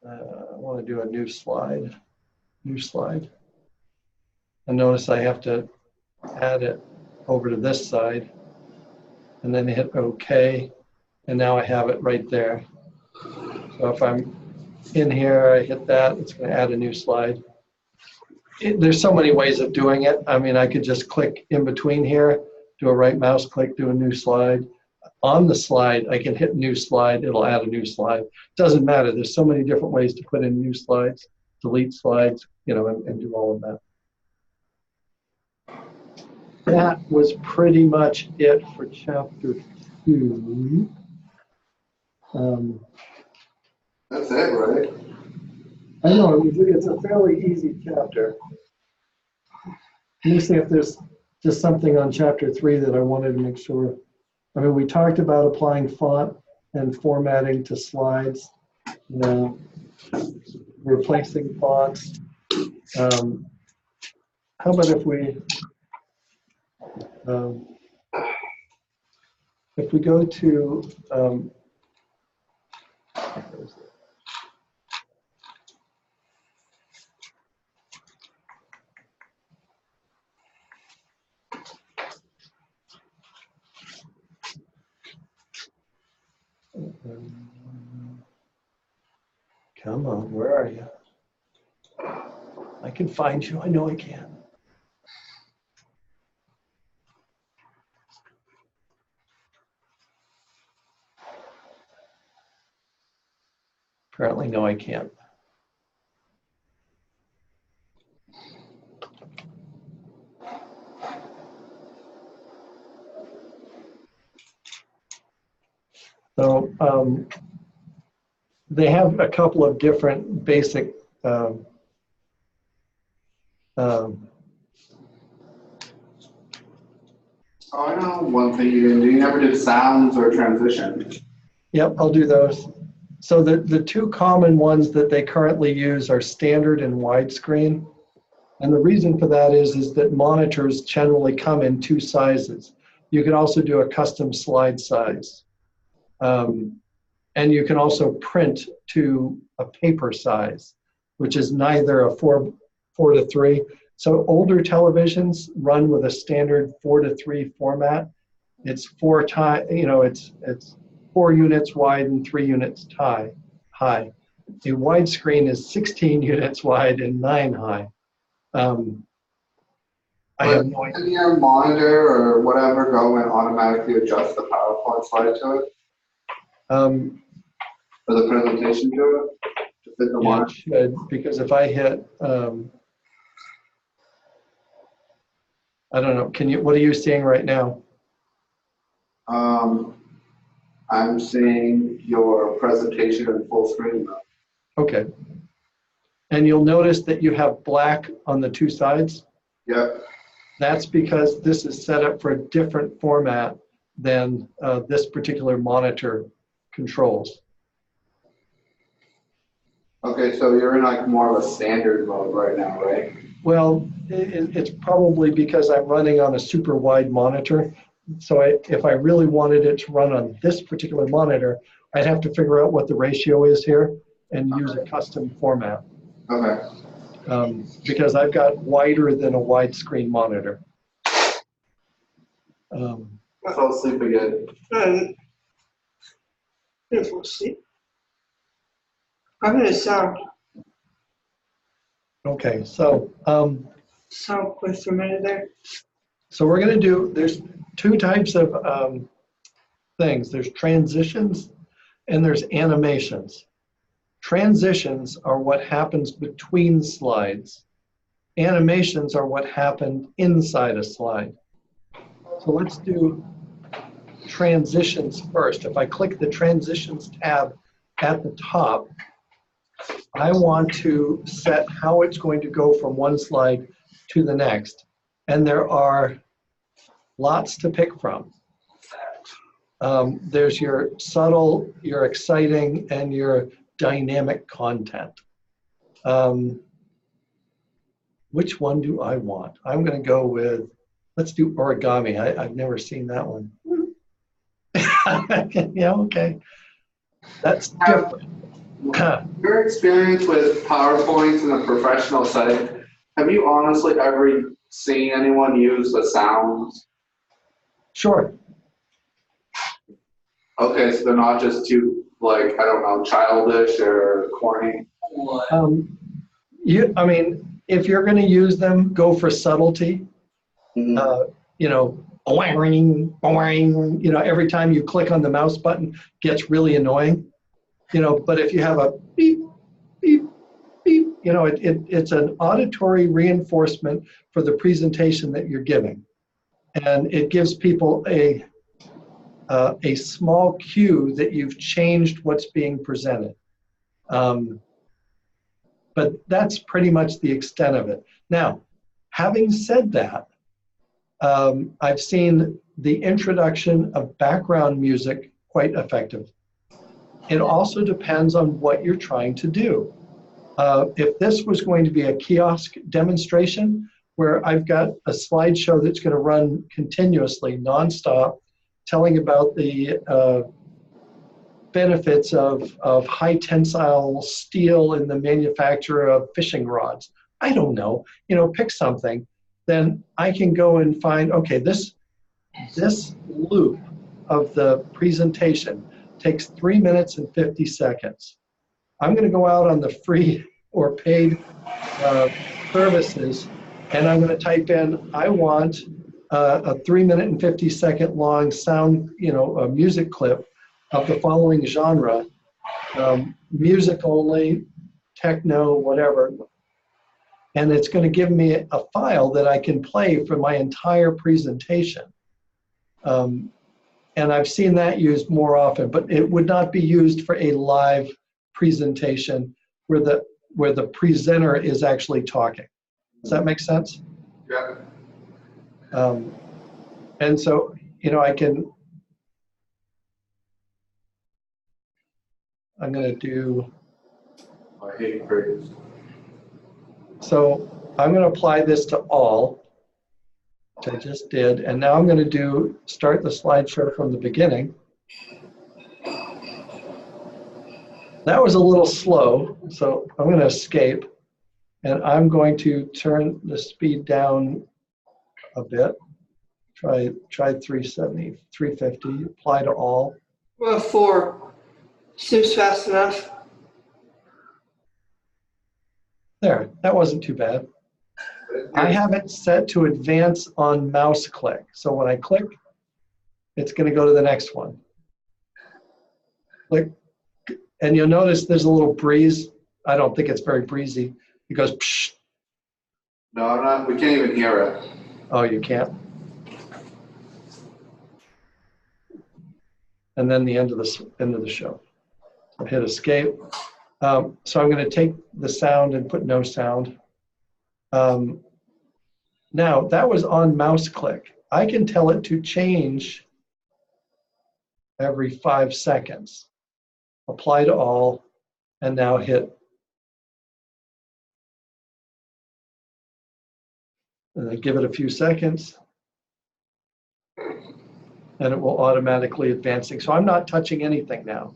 do a new slide. And notice I have to add it over to this side and then hit OK. And now I have it right there. So if I'm in here, I hit that, it's going to add a new slide. There's so many ways of doing it. I mean, I could just click in between here, do a right mouse click, do a new slide. On the slide, I can hit new slide, it'll add a new slide. Doesn't matter, there's so many different ways to put in new slides, delete slides, and do all of that. That was pretty much it for chapter 2. That's it, right? I know, it's a fairly easy chapter. Let me see if there's just something on chapter 3 that I wanted to make sure. I mean, we talked about applying font and formatting to slides, replacing fonts. How about if we go to come on, where are you? I can find you, I know I can. Apparently, no, I can't. So they have a couple of different basic Oh, I know one thing you didn't do. You never did sounds or transition. Yep, I'll do those. So the 2 common ones that they currently use are standard and widescreen. And the reason for that is that monitors generally come in 2 sizes. You can also do a custom slide size. And you can also print to a paper size, which is neither a 4:3. So older televisions run with a standard 4:3 format. It's 4 it's 4 units wide and 3 units high. A widescreen is 16 units wide and 9 high. I have no idea. Can your monitor or whatever go and automatically adjust the PowerPoint slide to it? For the presentation to it? To fit the monitor? It should, because if I hit, I don't know, what are you seeing right now? I'm seeing your presentation in full screen now. Okay. And you'll notice that you have black on the 2 sides. Yep. That's because this is set up for a different format than this particular monitor controls. Okay, so you're in like more of a standard mode right now, right? Well, it's probably because I'm running on a super wide monitor. So if I really wanted it to run on this particular monitor, I'd have to figure out what the ratio is here and use a custom format. Okay. Because I've got wider than a widescreen monitor. I fell asleep again. Fall asleep. I'm gonna sound. Okay, so So quick for a minute there. so we're going to do, there's two types of things. There's transitions and there's animations. Transitions are what happens between slides. Animations are what happened inside a slide. So let's do transitions first. If I click the transitions tab at the top, I want to set how it's going to go from one slide to the next. And there are lots to pick from. There's your subtle, your exciting, and your dynamic content. Which one do I want? I'm going to go with, let's do origami. I've never seen that one. Yeah, okay. That's different. Your experience with PowerPoints in a professional setting, have you honestly ever seen anyone use the sounds? Sure. Okay, so they're not just too, like, I don't know, childish or corny? I mean, if you're going to use them, go for subtlety. Mhm. You know, boing, boing, you know, every time you click on the mouse button gets really annoying. You know, but if you have a beep, beep, beep, you know, it's an auditory reinforcement for the presentation that you're giving. And it gives people a small cue that you've changed what's being presented. But that's pretty much the extent of it. Now, having said that, I've seen the introduction of background music quite effective. It also depends on what you're trying to do. If this was going to be a kiosk demonstration where I've got a slideshow that's going to run continuously, nonstop, telling about the benefits of high tensile steel in the manufacture of fishing rods. I don't know, you know, pick something. Then I can go and find, okay, this loop of the presentation takes 3 minutes and 50 seconds. I'm going to go out on the free or paid services, and I'm going to type in, I want a 3 minute and 50-second long sound, you know, a music clip of the following genre, music only, techno, whatever. And it's going to give me a file that I can play for my entire presentation. And I've seen that used more often, but it would not be used for a live presentation where the presenter is actually talking. Does that make sense? Yeah. And so, you know, I'm going to do, I hate praise. so I'm going to apply this to all, which I just did. And now I'm going to start the slideshow from the beginning. That was a little slow, so I'm going to escape. And I'm going to turn the speed down a bit. Try 370, 350, apply to all. Well, 4 seems fast enough. There, that wasn't too bad. I have it set to advance on mouse click. So when I click, it's going to go to the next one. Click, and you'll notice there's a little breeze. I don't think it's very breezy. It goes, psh. No, I'm not, we can't even hear it. Oh, you can't? And then the end of the show. So hit escape. So I'm going to take the sound and put no sound. Now, that was on mouse click. I can tell it to change every 5 seconds. Apply to all, and now hit. And then give it a few seconds, and it will automatically advancing. So I'm not touching anything now.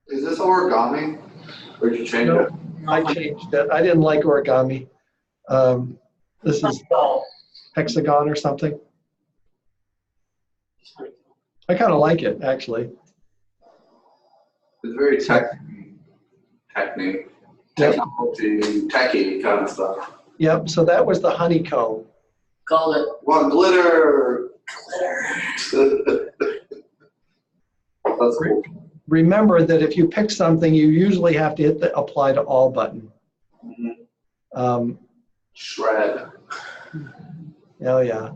Is this origami? Or did you change No, it? I changed it. I didn't like origami. This is hexagon or something. I kind of like it, actually. It's very technique. Yep. technology, techie kind of stuff. Yep, so that was the honeycomb. Call it Well, glitter. glitter. That's cool. Remember that if you pick something, you usually have to hit the apply to all button. Mhm. Shred. Oh yeah.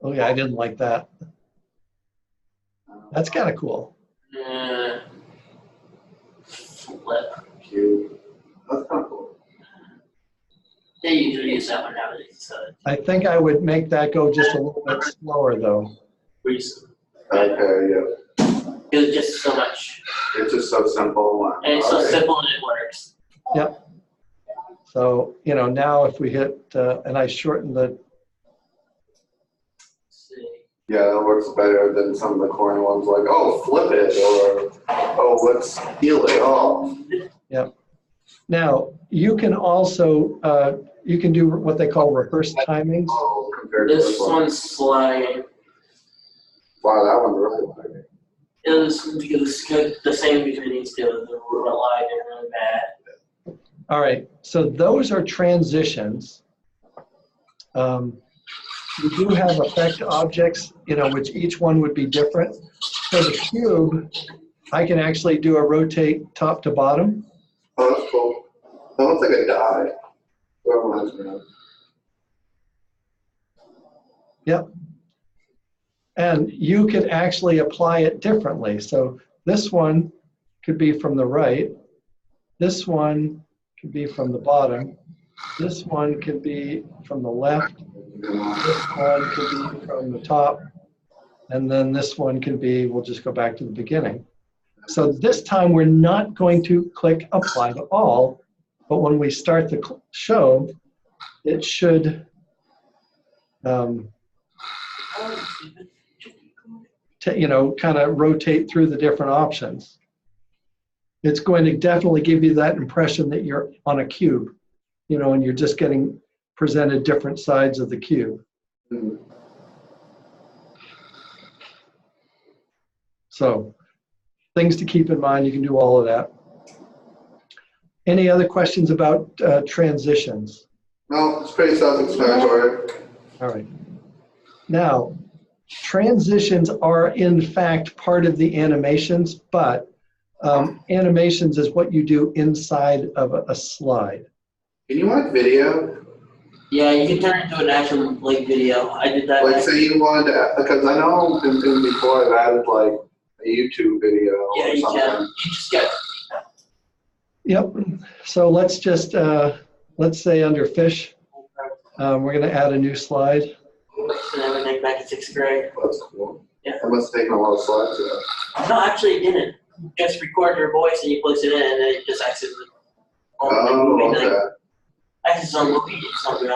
Oh yeah, I didn't like that. That's kind of cool. Flip. Cute. That's kind of cool. They usually use that one nowadays. So I think I would make that go just a little bit slower though. recent. Okay, yeah. It was just so much. It's just so simple. And it's so Okay. simple and it works. Yep. So, you know, now if we hit, and I shorten the, Let's see. Yeah, that works better than some of the corny ones like, oh, flip it, or, oh, let's peel it off. yep. Now, you can also, you can do what they call reverse timings. Oh, compared to This this one. one's sliding. Wow, that one's really big. It was good, the same between these two. The line is really bad. All right, so those are transitions. We do have effect objects, you know, which each one would be different. So the cube, I can actually do a rotate top to bottom. Oh, that's cool. That looks like a die. That reminds me of. Yep. And you could actually apply it differently. So this one could be from the right. This one could be from the bottom. This one could be from the left. This one could be from the top. And then this one could be, we'll just go back to the beginning. So this time we're not going to click apply to all, but when we start the show, it should you know, kind of rotate through the different options. It's going to definitely give you that impression that you're on a cube, you know, and you're just getting presented different sides of the cube. So things to keep in mind, you can do all of that. Any other questions about transitions? No, it's pretty self-explanatory. All right. Now, transitions are in fact part of the animations, but animations is what you do inside of a slide. Can you watch video? Yeah, you can turn it into an actual like video. I did that. Like, say you wanted to, because I know before I've added like a YouTube video Yeah, or you something. can. You just get. Yep. So let's just, let's say under fish, we're going to add a new slide. And everything back in 6th grade. That's cool. Yeah. That must have taken a lot of slides to that. No, actually, it didn't. Just record your voice and you place it in, and then it just acts as Oh, okay. acts as a movie or something.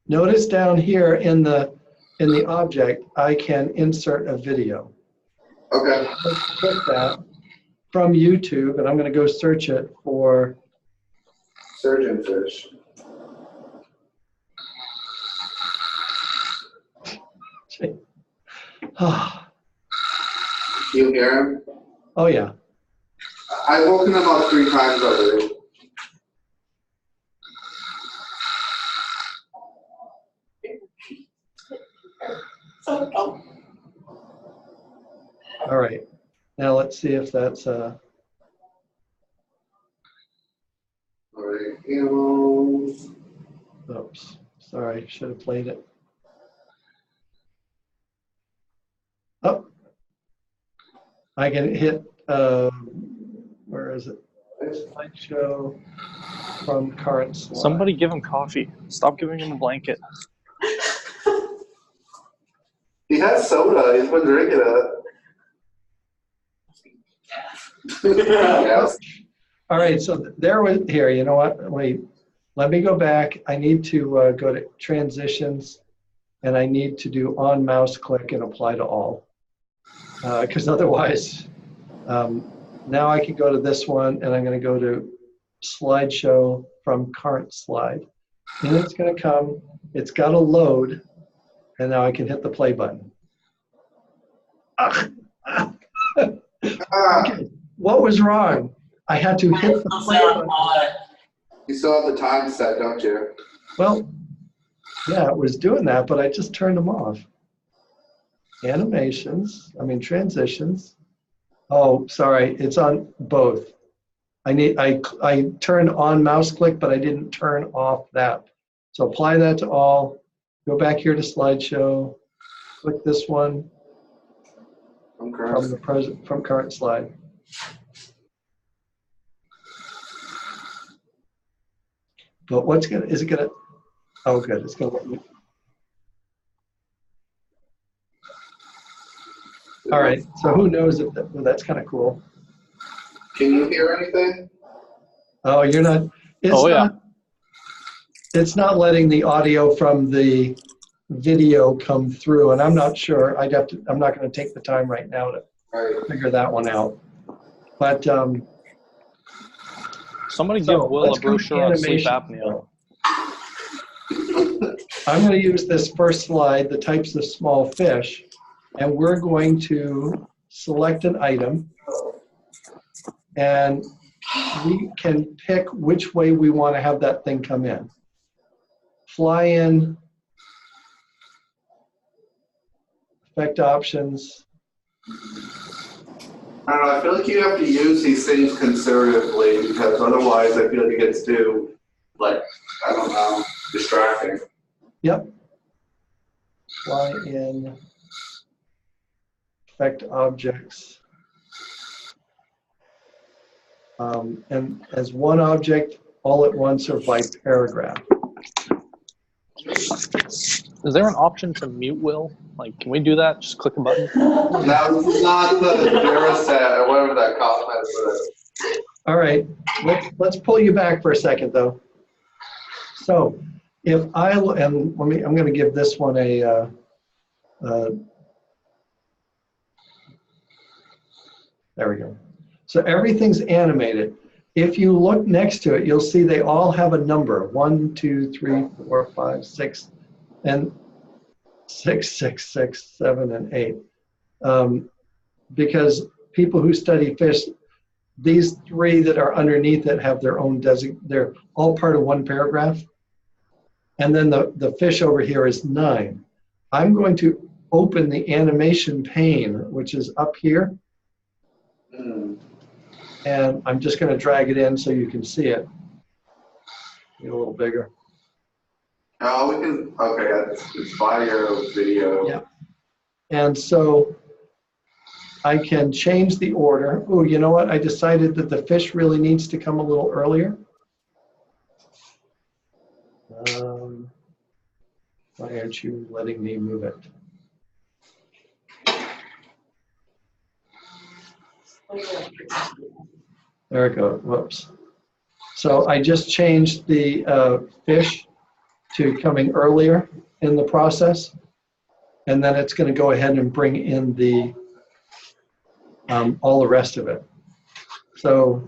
Notice down here in the object, I can insert a video. Okay. Let's click that from YouTube, and I'm going to go search it for Surgeon fish. You hear him? Oh yeah. I've woken him up 3 times already. All right. Now let's see if that's Alright, animals. oops, sorry, should have played it. Oh, I can hit, where is it? Slideshow from current slide. Somebody give him coffee. Stop giving him a blanket. He has soda. He's been drinking it. Yes. All right, so there was, here, you know what, wait, let me go back. I need to go to transitions, and I need to do on mouse click and apply to all. Because otherwise, now I can go to this one, and I'm going to go to slideshow from current slide. And it's going to come, it's got to load, and now I can hit the play button. Ah, Okay. What was wrong? I had to hit the play button. You still have the time set, don't you? Well, yeah, it was doing that, but I just turned them off. Transitions. Oh, sorry, it's on both. I turned on mouse click, but I didn't turn off that. So apply that to all. Go back here to slideshow. Click this one I'm from current slide. But is it gonna? Oh, good. It's gonna let me. All right. So who knows if well, that's kind of cool. Can you hear anything? Oh, you're not. It's not letting the audio from the video come through, and I'm not sure. I'm not going to take the time right now to figure that one out. But somebody give Will a brochure on sleep apnea. I'm going to use this first slide, the types of small fish, and we're going to select an item, and we can pick which way we want to have that thing come in. Fly in, effect options. I don't know, I feel like you have to use these things conservatively because otherwise I feel like it gets too, like, I don't know, distracting. Yep. Fly in, effect objects. And as one object all at once or by paragraph. Is there an option to mute Will? Like, can we do that? Just click a button? No, this is not the Duraset or whatever that cosmetic is. All right, let's pull you back for a second though. So if I'm going to give this one a, there we go. So everything's animated. If you look next to it, you'll see they all have a number, 1, 2, 3, 4, 5, 6, and 6, 6, 6, 7, and 8. Because people who study fish, these 3 that are underneath it have their own they're all part of one paragraph. And then the fish over here is 9. I'm going to open the animation pane, which is up here. And I'm just going to drag it in so you can see it. Get a little bigger. Oh, we can, okay, it's by your video. Yeah. And so I can change the order. Oh, you know what? I decided that the fish really needs to come a little earlier. Why aren't you letting me move it? There it goes. Whoops. So I just changed the fish to coming earlier in the process, and then it's going to go ahead and bring in the all the rest of it. So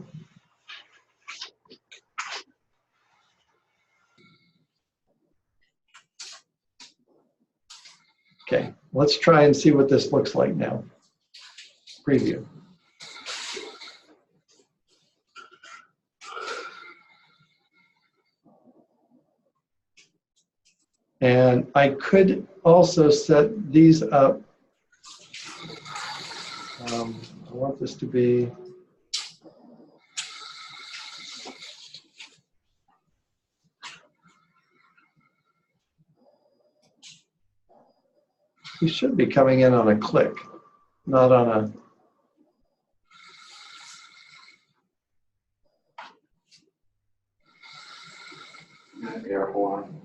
okay, let's try and see what this looks like now. Preview. And I could also set these up. I want this to be he should be coming in on a click, not on a Air horn.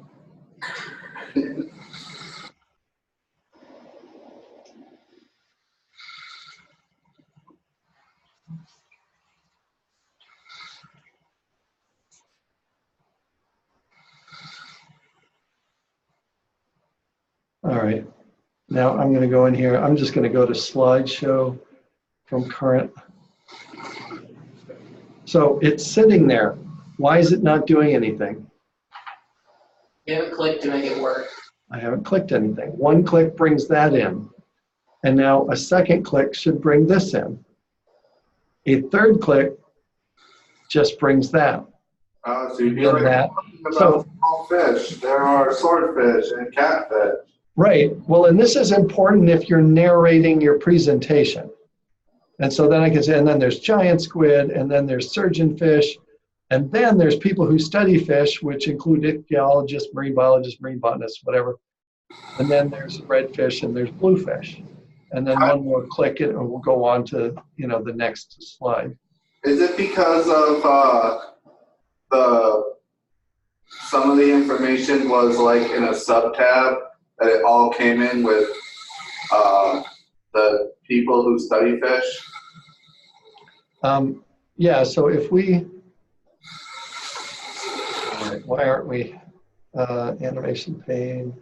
All right. Now I'm going to go in here. I'm just going to go to slideshow from current. So it's sitting there. Why is it not doing anything? You haven't clicked to make it work. I haven't clicked anything. One click brings that in. And now a second click should bring this in. A third click just brings that. So you're And that. talking So, about small fish. There are swordfish and catfish. right. Well, and this is important if you're narrating your presentation. And so then I can say, and then there's giant squid, and then there's surgeonfish, and then there's people who study fish, which include ichthyologists, marine biologists, marine botanists, whatever. And then there's redfish and there's bluefish. And then one more click and we'll go on to, the next slide. Is it because of some of the information was like in a sub-tab that it all came in with the people who study fish? Yeah, so if we, all right, why aren't we, animation pane.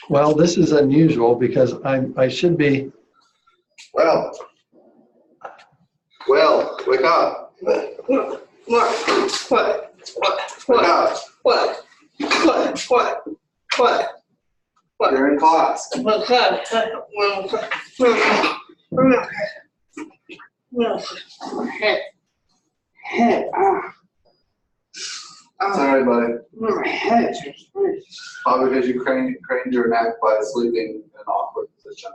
Well, this is unusual because I should be. Well, wake up. What? Wake up. What? You're in class. Sorry, buddy. Probably because you craned your neck by sleeping in an awkward position.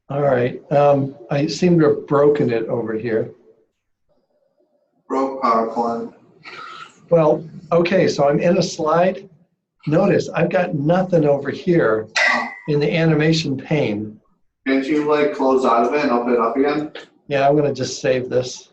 All right, I seem to have broken it over here. Broke PowerPoint. Well, okay, so I'm in a slide. Notice I've got nothing over here in the animation pane. Can't you like close out of it and open it up again? Yeah, I'm gonna just save this.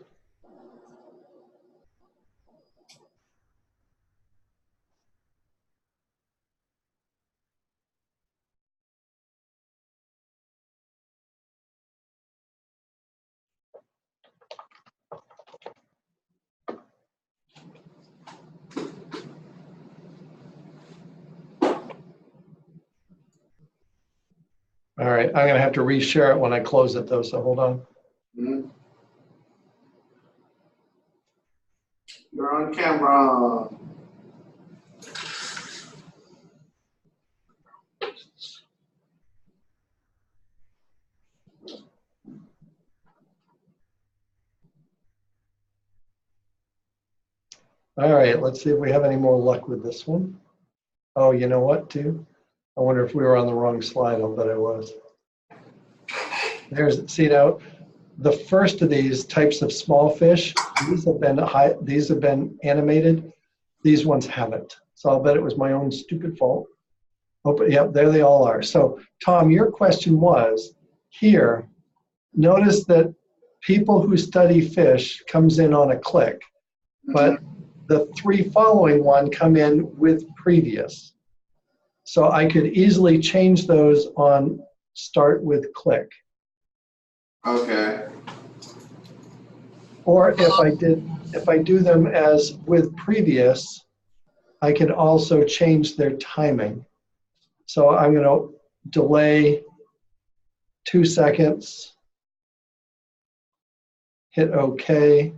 All right, I'm gonna have to reshare it when I close it though, so hold on. Mm-hmm. You're on camera. All right, let's see if we have any more luck with this one. Oh, you know what, too? I wonder if we were on the wrong slide. I'll bet I was. See now, the first of these types of small fish, these have been animated. These ones haven't. So I'll bet it was my own stupid fault. Oh, but yep, there they all are. So Tom, your question was here, notice that people who study fish comes in on a click, but the three following one come in with previous. So I could easily change those on start with click. Okay. Or if I do them as with previous, I can also change their timing. So I'm going to delay 2 seconds, hit OK.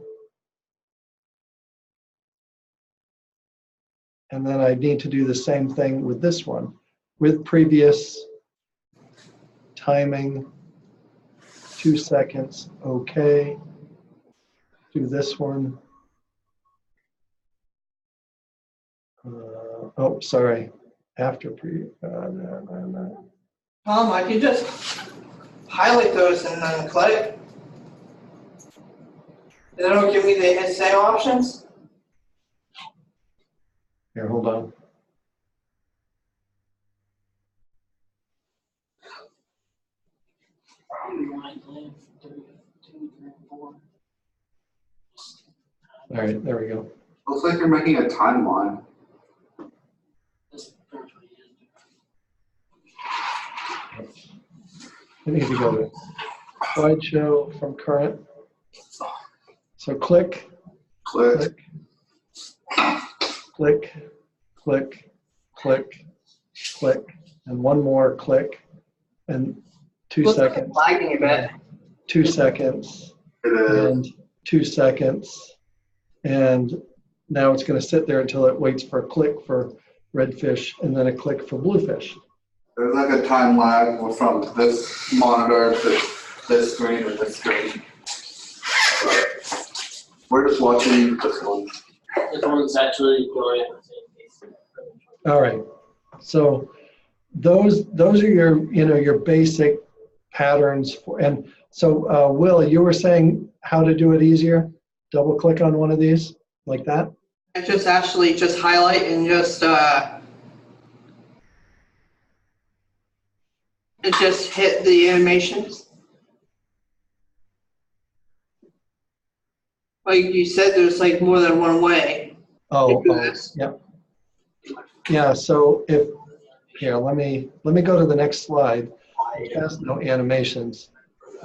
And then I need to do the same thing with this one. With previous, timing, 2 seconds, OK. Do this one. Oh, sorry. After pre. Tom, I can just highlight those and then click. They don't give me the same options? Here, hold on. All right, there we go. Looks like you're making a timeline. I need to go to slideshow from current. So click, Click. click, click, click, click, and one more click, and 2 Looks like seconds. it's lagging a bit. 2 seconds, It is. and 2 seconds, and now it's going to sit there until it waits for a click for redfish and then a click for bluefish. There's like a time lag from this monitor to this screen or this screen. We're just watching this one. This one's actually going at the same pace. All right, so those are your your basic patterns for, and so Will, you were saying how to do it easier. Double click on one of these like that. I just actually just highlight and just hit the animations. Like you said, there's like more than one way to do this. Yeah. Yeah, so if, here, let me go to the next slide. It has no animations.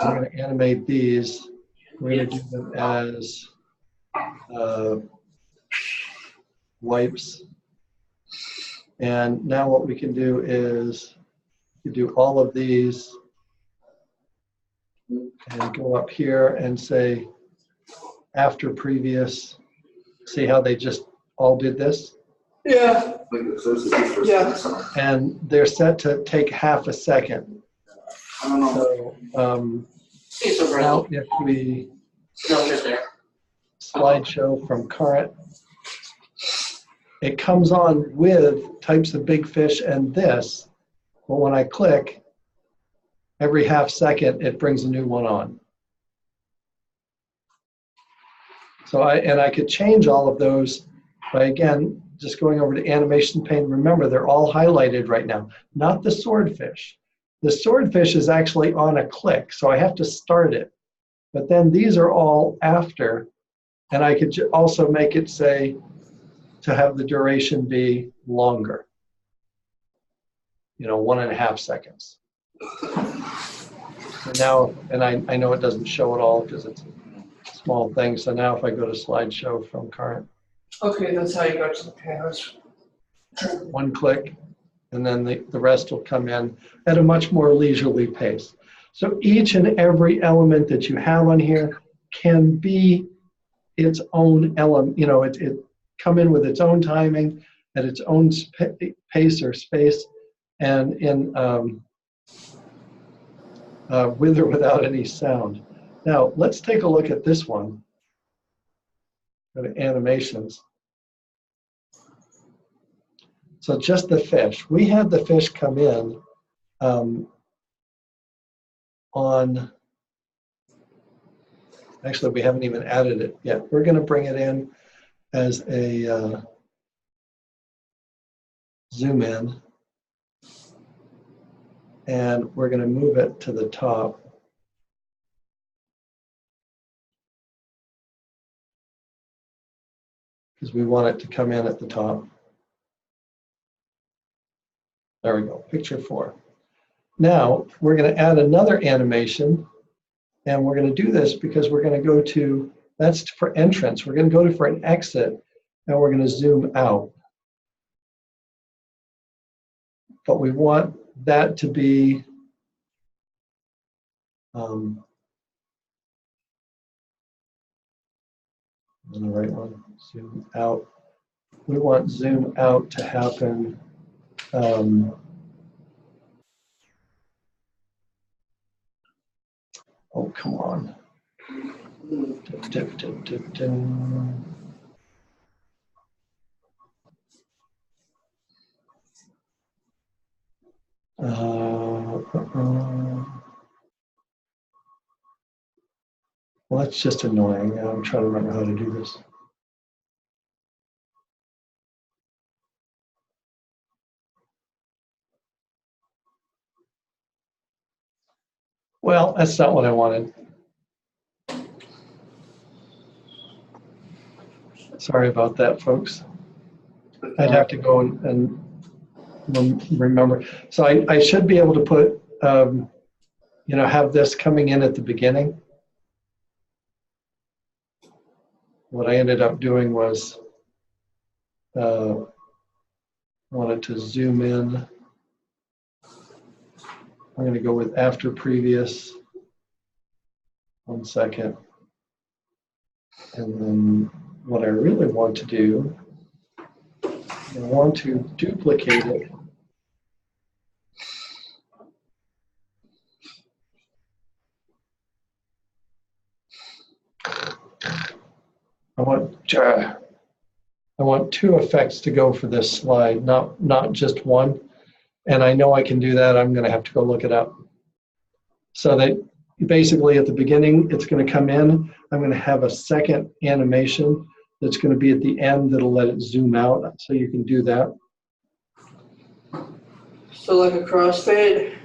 I'm going to animate these. We're going to do them as wipes. And now what we can do is we do all of these and go up here and say after previous. See how they just all did this? Yeah. Yeah. And they're set to take half a second. I don't know. So now if we No, just there. slideshow from current, it comes on with types of big fish and this, but when I click, every half second it brings a new one on. So I could change all of those by, again, just going over to animation pane. Remember, they're all highlighted right now, not the swordfish. The swordfish is actually on a click, so I have to start it. But then these are all after, and I could also make it say to have the duration be longer. 1.5 seconds. So now, and I know it doesn't show it all because it's a small thing. So now if I go to slideshow from current. Okay, that's how you go to the panels. One click, and then the rest will come in at a much more leisurely pace. So each and every element that you have on here can be its own element. It come in with its own timing, at its own pace or space, and in with or without any sound. Now let's take a look at this one. Go to animations. So just the fish. We had the fish come in on, actually we haven't even added it yet. We're going to bring it in as a zoom in, and we're going to move it to the top. Because we want it to come in at the top. There we go, picture 4. Now, we're going to add another animation, and we're going to do this because we're going to go to, that's for entrance. We're going to go to for an exit, and we're going to zoom out. But we want that to be on the right one, zoom out. We want zoom out to happen oh, come on. Well, that's just annoying. I'm trying to remember how to do this. Well, that's not what I wanted. Sorry about that, folks. I'd have to go and remember. So I should be able to put have this coming in at the beginning. What I ended up doing was wanted to zoom in. I'm going to go with after previous. 1 second. And then what I really want to do, I want to duplicate it. I want two effects to go for this slide, not just one. And I know I can do that. I'm going to have to go look it up. So that basically at the beginning, it's going to come in. I'm going to have a second animation that's going to be at the end that'll let it zoom out. So you can do that. So like a crossfade?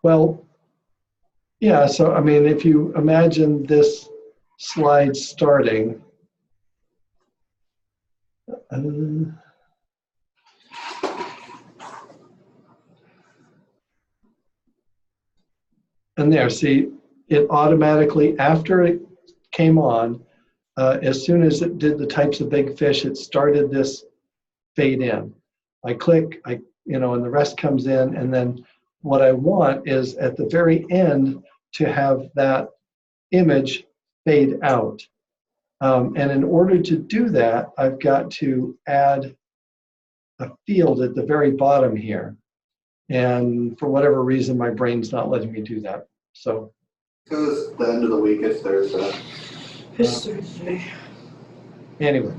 Well, yeah, so I mean, if you imagine this slide starting, and there, see, it automatically, after it came on, as soon as it did the types of big fish, it started this fade in. I click, and the rest comes in, and then what I want is at the very end to have that image fade out. And in order to do that, I've got to add a field at the very bottom here. And for whatever reason, my brain's not letting me do that. So, Because the end of the week is Thursday. It's Thursday. Anyway,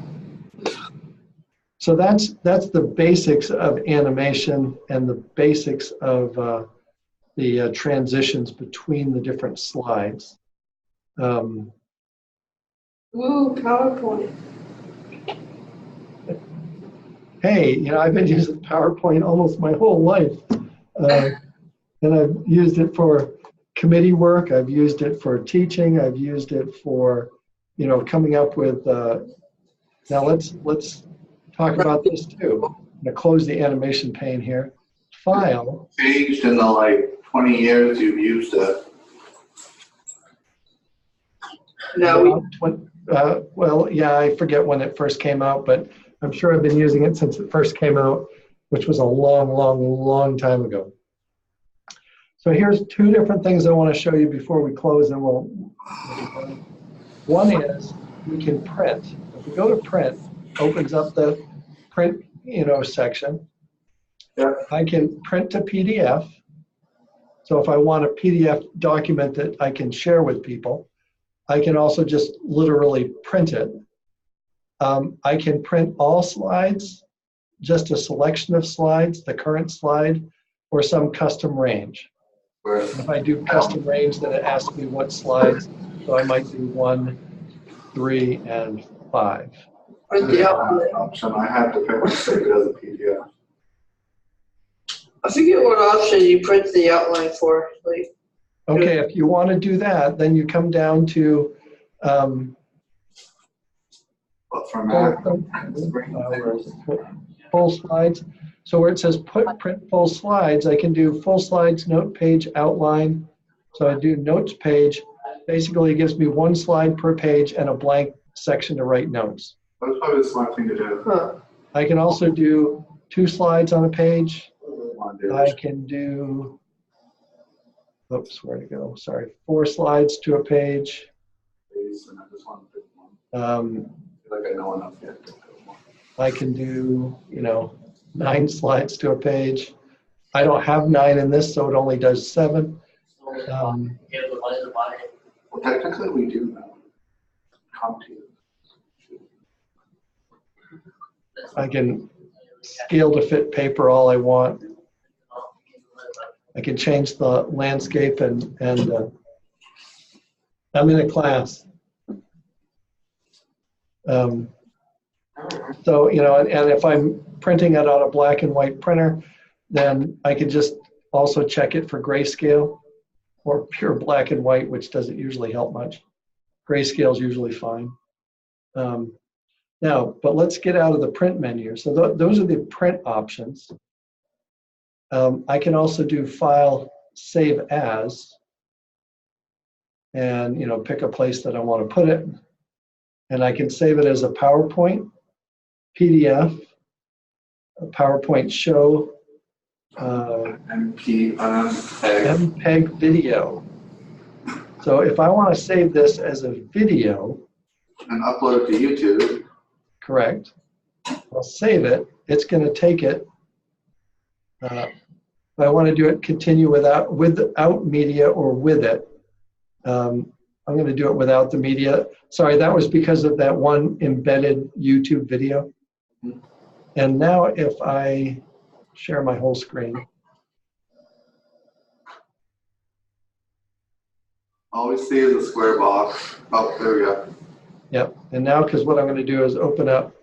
so that's the basics of animation and the basics of the transitions between the different slides. Ooh, PowerPoint. Hey, I've been using PowerPoint almost my whole life. And I've used it for committee work. I've used it for teaching. I've used it for, coming up with, now let's talk about this too. I'm gonna close the animation pane here. File. Changed in the 20 years you've used it. No, Well, yeah, I forget when it first came out, but I'm sure I've been using it since it first came out, which was a long, long, long time ago. So here's two different things I want to show you before we close, and we'll. One is we can print. If we go to print, opens up the print, section. Yeah. I can print to PDF. So if I want a PDF document that I can share with people, I can also just literally print it. I can print all slides, just a selection of slides, the current slide, or some custom range. If I do custom range, then it asks me what slides. So I might do 1, 3, and 5. print the outline. Option. I have to pick one save it as a PDF. I forget what option you print the outline for. Okay, if you want to do that, then you come down to But for Mac, full slides. So where it says print full slides, I can do full slides, note page, outline. So I do notes page. Basically, it gives me 1 slide per page and a blank section to write notes. that's probably the smart thing to do. Huh. I can also do 2 slides on a page. I I can do, oops, where to go? Sorry, 4 slides to a page. just want to pick one. I feel like I know enough yet to pick one. I can do, 9 slides to a page. I don't have 9 in this, so it only does 7. Yeah, the one in the body. Well, technically we do know. Come to you. I can scale to fit paper all I want. I can change the landscape and I'm in a class. So, and if I'm printing it on a black and white printer, then I can just also check it for grayscale or pure black and white, which doesn't usually help much. Grayscale is usually fine. Now, but let's get out of the print menu. So those are the print options. I can also do File, Save As, and pick a place that I want to put it. And I can save it as a PowerPoint, PDF, a PowerPoint show, MPEG video. So if I want to save this as a video, and upload it to YouTube. correct, I'll save it. It's going to take it. If I want to do it continue without media or with it, I'm going to do it without the media. Sorry, that was because of that one embedded YouTube video. And now if I share my whole screen. All we see is a square box. Oh, there we go. Yep. And now, because what I'm going to do is open up.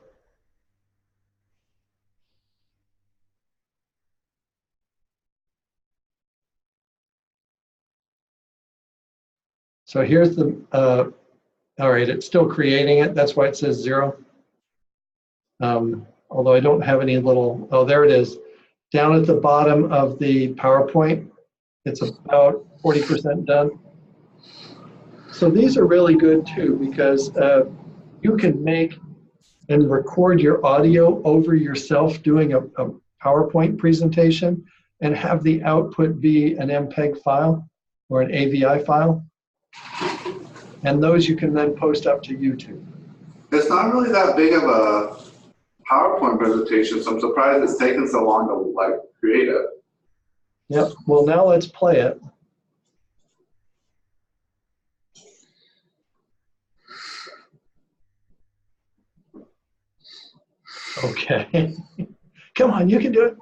So here's the, all right, it's still creating it. That's why it says 0. Although I don't have any little, oh, there it is. Down at the bottom of the PowerPoint, it's about 40% done. So these are really good too, because you can make and record your audio over yourself doing a PowerPoint presentation and have the output be an MPEG file or an AVI file. And those you can then post up to YouTube. It's not really that big of a PowerPoint presentation, so I'm surprised it's taken so long to create it. Yep. Well, now let's play it. Okay. Come on, you can do it.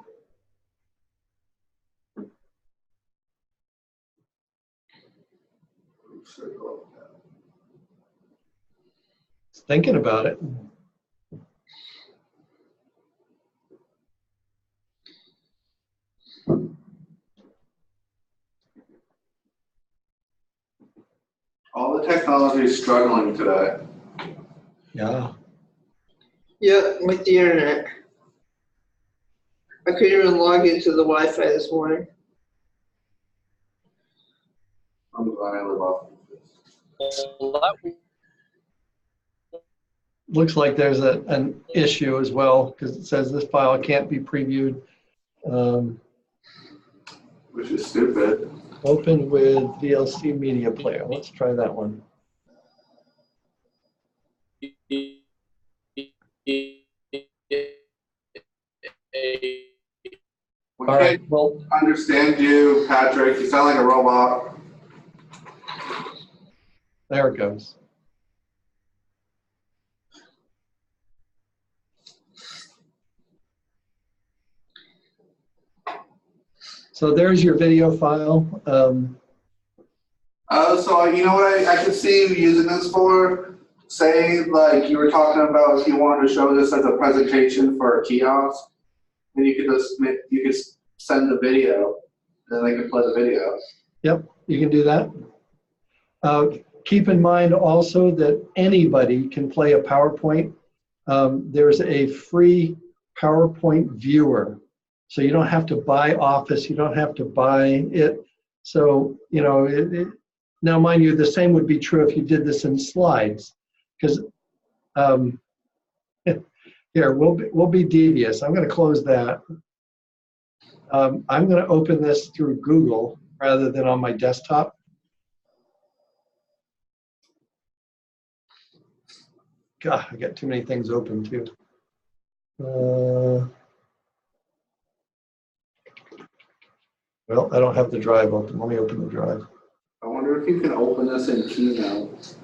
Thinking about it. All the technology is struggling today. Yeah. Yeah, with the internet. I couldn't even log into the Wi-Fi this morning. I'm glad I live off of this. Looks like there's an issue as well, because it says this file can't be previewed. Which is stupid. Open with VLC Media Player. Let's try that one. We All right, can't well, understand you, Patrick. You sound like a robot. there it goes. So there's your video file. So you know what I could see you using this for? Say, like you were talking about, if you wanted to show this as a presentation for a kiosk, then you could send the video, and then they can play the video. Yep, you can do that. Keep in mind also that anybody can play a PowerPoint. There's a free PowerPoint viewer. So you don't have to buy Office, you don't have to buy it. So, now mind you, the same would be true if you did this in slides. Because here, we'll be devious. I'm going to close that. I'm going to open this through Google rather than on my desktop. God, I got too many things open too. Well, I don't have the drive open. Let me open the drive. I wonder if you can open this in Keynote.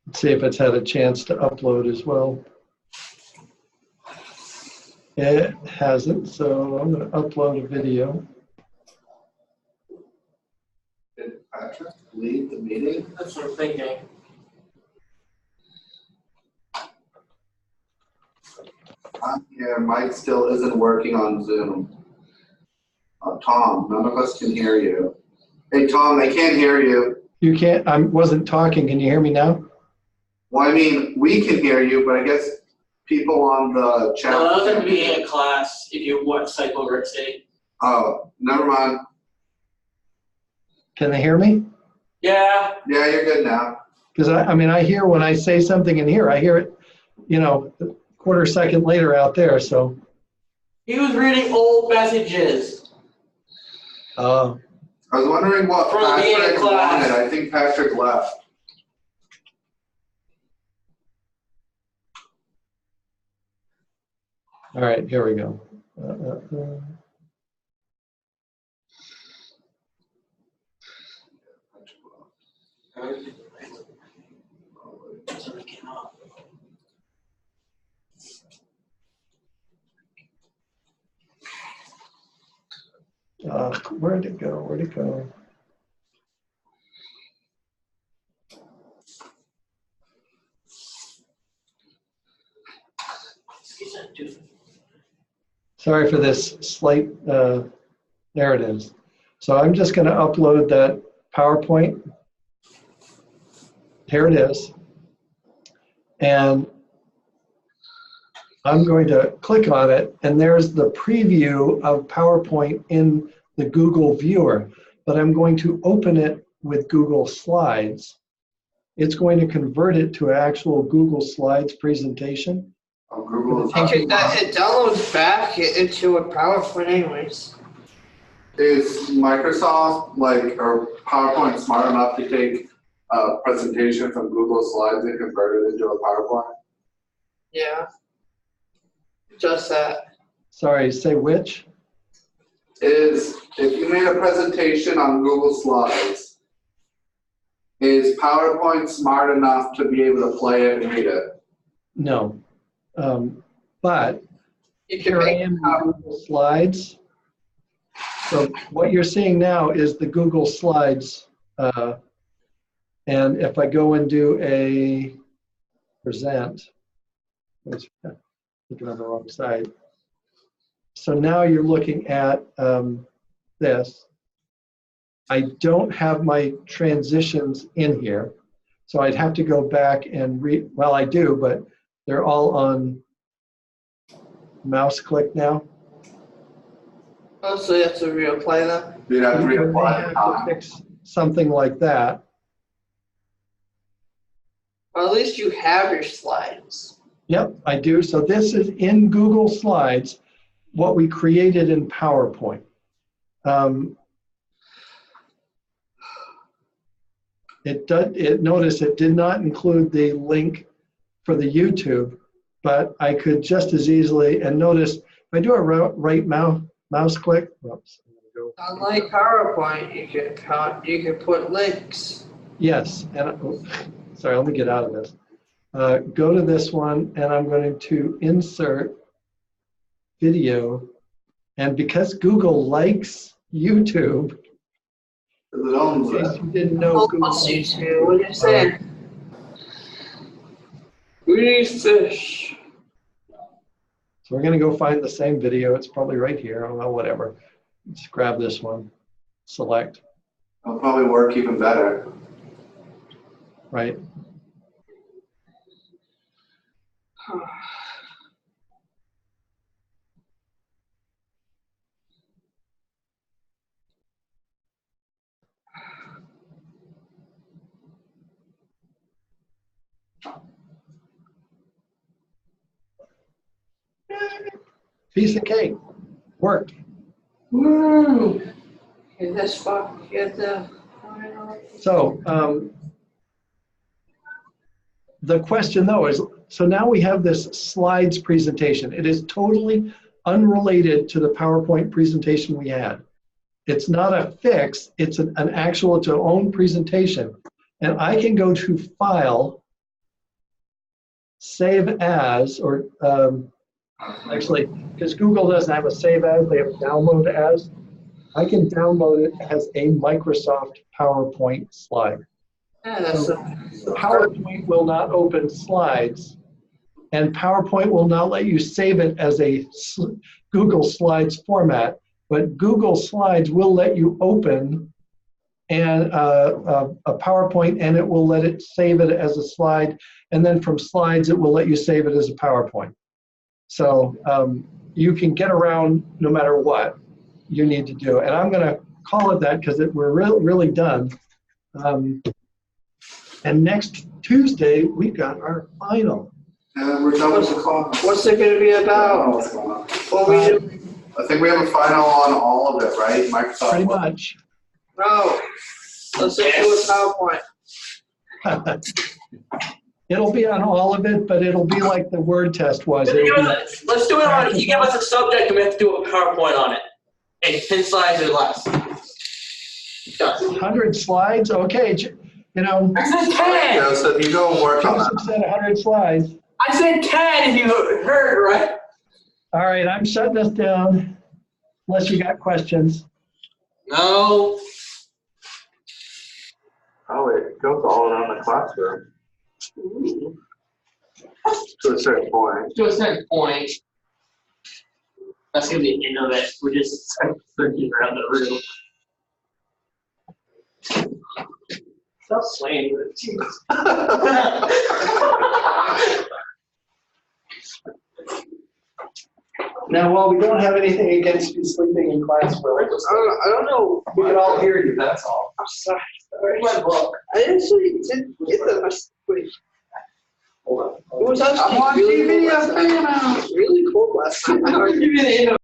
Let's see if it's had a chance to upload as well. It hasn't, so I'm going to upload a video. Did Patrick leave the meeting? That's what I'm thinking. I'm here. Mike still isn't working on Zoom. Tom, none of us can hear you. Hey, Tom, they can't hear you. You can't, I wasn't talking. Can you hear me now? Well, I mean, we can hear you, but I guess people on the chat. No, that was at the beginning of class, if you want cycle workstate. Oh, never mind. Can they hear me? Yeah, Yeah, you're good now. Because I mean, I hear when I say something in here, I hear it, you know, a quarter second later out there. So. he was reading old messages. I was wondering what From the beginning of Patrick class. wanted. I think Patrick left. All right, here we go. Where'd it go? Where'd it go? Sorry for this slight, there it is. So I'm just going to upload that PowerPoint. Here it is. And I'm going to click on it, and there's the preview of PowerPoint in the Google viewer. But I'm going to open it with Google Slides. It's going to convert it to an actual Google Slides presentation. Oh, Google is It downloads back into a PowerPoint anyways. Is Microsoft or PowerPoint smart enough to take a presentation from Google Slides and convert it into a PowerPoint? Yeah. Just that. Sorry, say which? If you made a presentation on Google Slides, is PowerPoint smart enough to be able to play it and read it? No. But You can here I make am in Google Slides. So what you're seeing now is the Google Slides. And if I go and do a present, oops, looking on the wrong side. So now you're looking at this. I don't have my transitions in here. So I'd have to go back and read, well, I do, but they're all on mouse click now. Oh, so you have to reapply them? You'd have to You may reapply have to fix something like that. Or at least you have your slides. Yep, I do. So this is in Google Slides, what we created in PowerPoint. Notice it did not include the link for the YouTube, but I could just as easily, and notice if I do a right mouse click, whoops, Unlike PowerPoint, you can put links. yes, and sorry, let me get out of this. Go to this one, and I'm going to insert video, and because Google likes YouTube, in case you didn't know, Google Plus YouTube, what are you saying? We need fish. So we're going to go find the same video. It's probably right here. Oh, well, whatever. Just grab this one, select. It'll probably work even better. Right. Piece of cake. Worked. Woo! Get this fuck, get the. So the question though is, so now we have this slides presentation. It is totally unrelated to the PowerPoint presentation we had. It's not a fix, it's an actual, its own presentation. And I can go to File, Save As, or actually, because Google doesn't have a Save As, they have Download As. I can download it as a Microsoft PowerPoint slide. Yeah, that's So PowerPoint will not open slides, and PowerPoint will not let you save it as a Google Slides format, but Google Slides will let you open and a PowerPoint, and it will let it save it as a slide. And then from slides, it will let you save it as a PowerPoint. So you can get around no matter what you need to do. And I'm going to call it that because we're really done. And next Tuesday, we've got our final. And we're done with the class. What's it gonna be about? What we do? I think we have a final on all of it, right? Microsoft. Pretty much. No. Let's just do a PowerPoint. It'll be on all of it, but it'll be like the word test was. Let's do it on, you give us a subject and we have to do a PowerPoint on it. And 10 slides or less. Done. 100 slides, okay. You know, I said 10! Yeah, so if you go work on Joseph that. said 100 slides. I said 10 if you heard, right? All right, I'm shutting this down unless you got questions. No. Oh, it goes all around the classroom to a certain point. To a certain point. That's gonna be the end of it. We're just searching around the room. Stop swaying with it, jeez. Now, while we don't have anything against you sleeping in class, Will, I don't know. we can all hear you, that's all. I'm sorry. Where's my book? I actually didn't get the. Wait. Hold on. It was actually I'm on really TV, cool I'm last night. figuring out. It was really cool last night. I'll give you the end of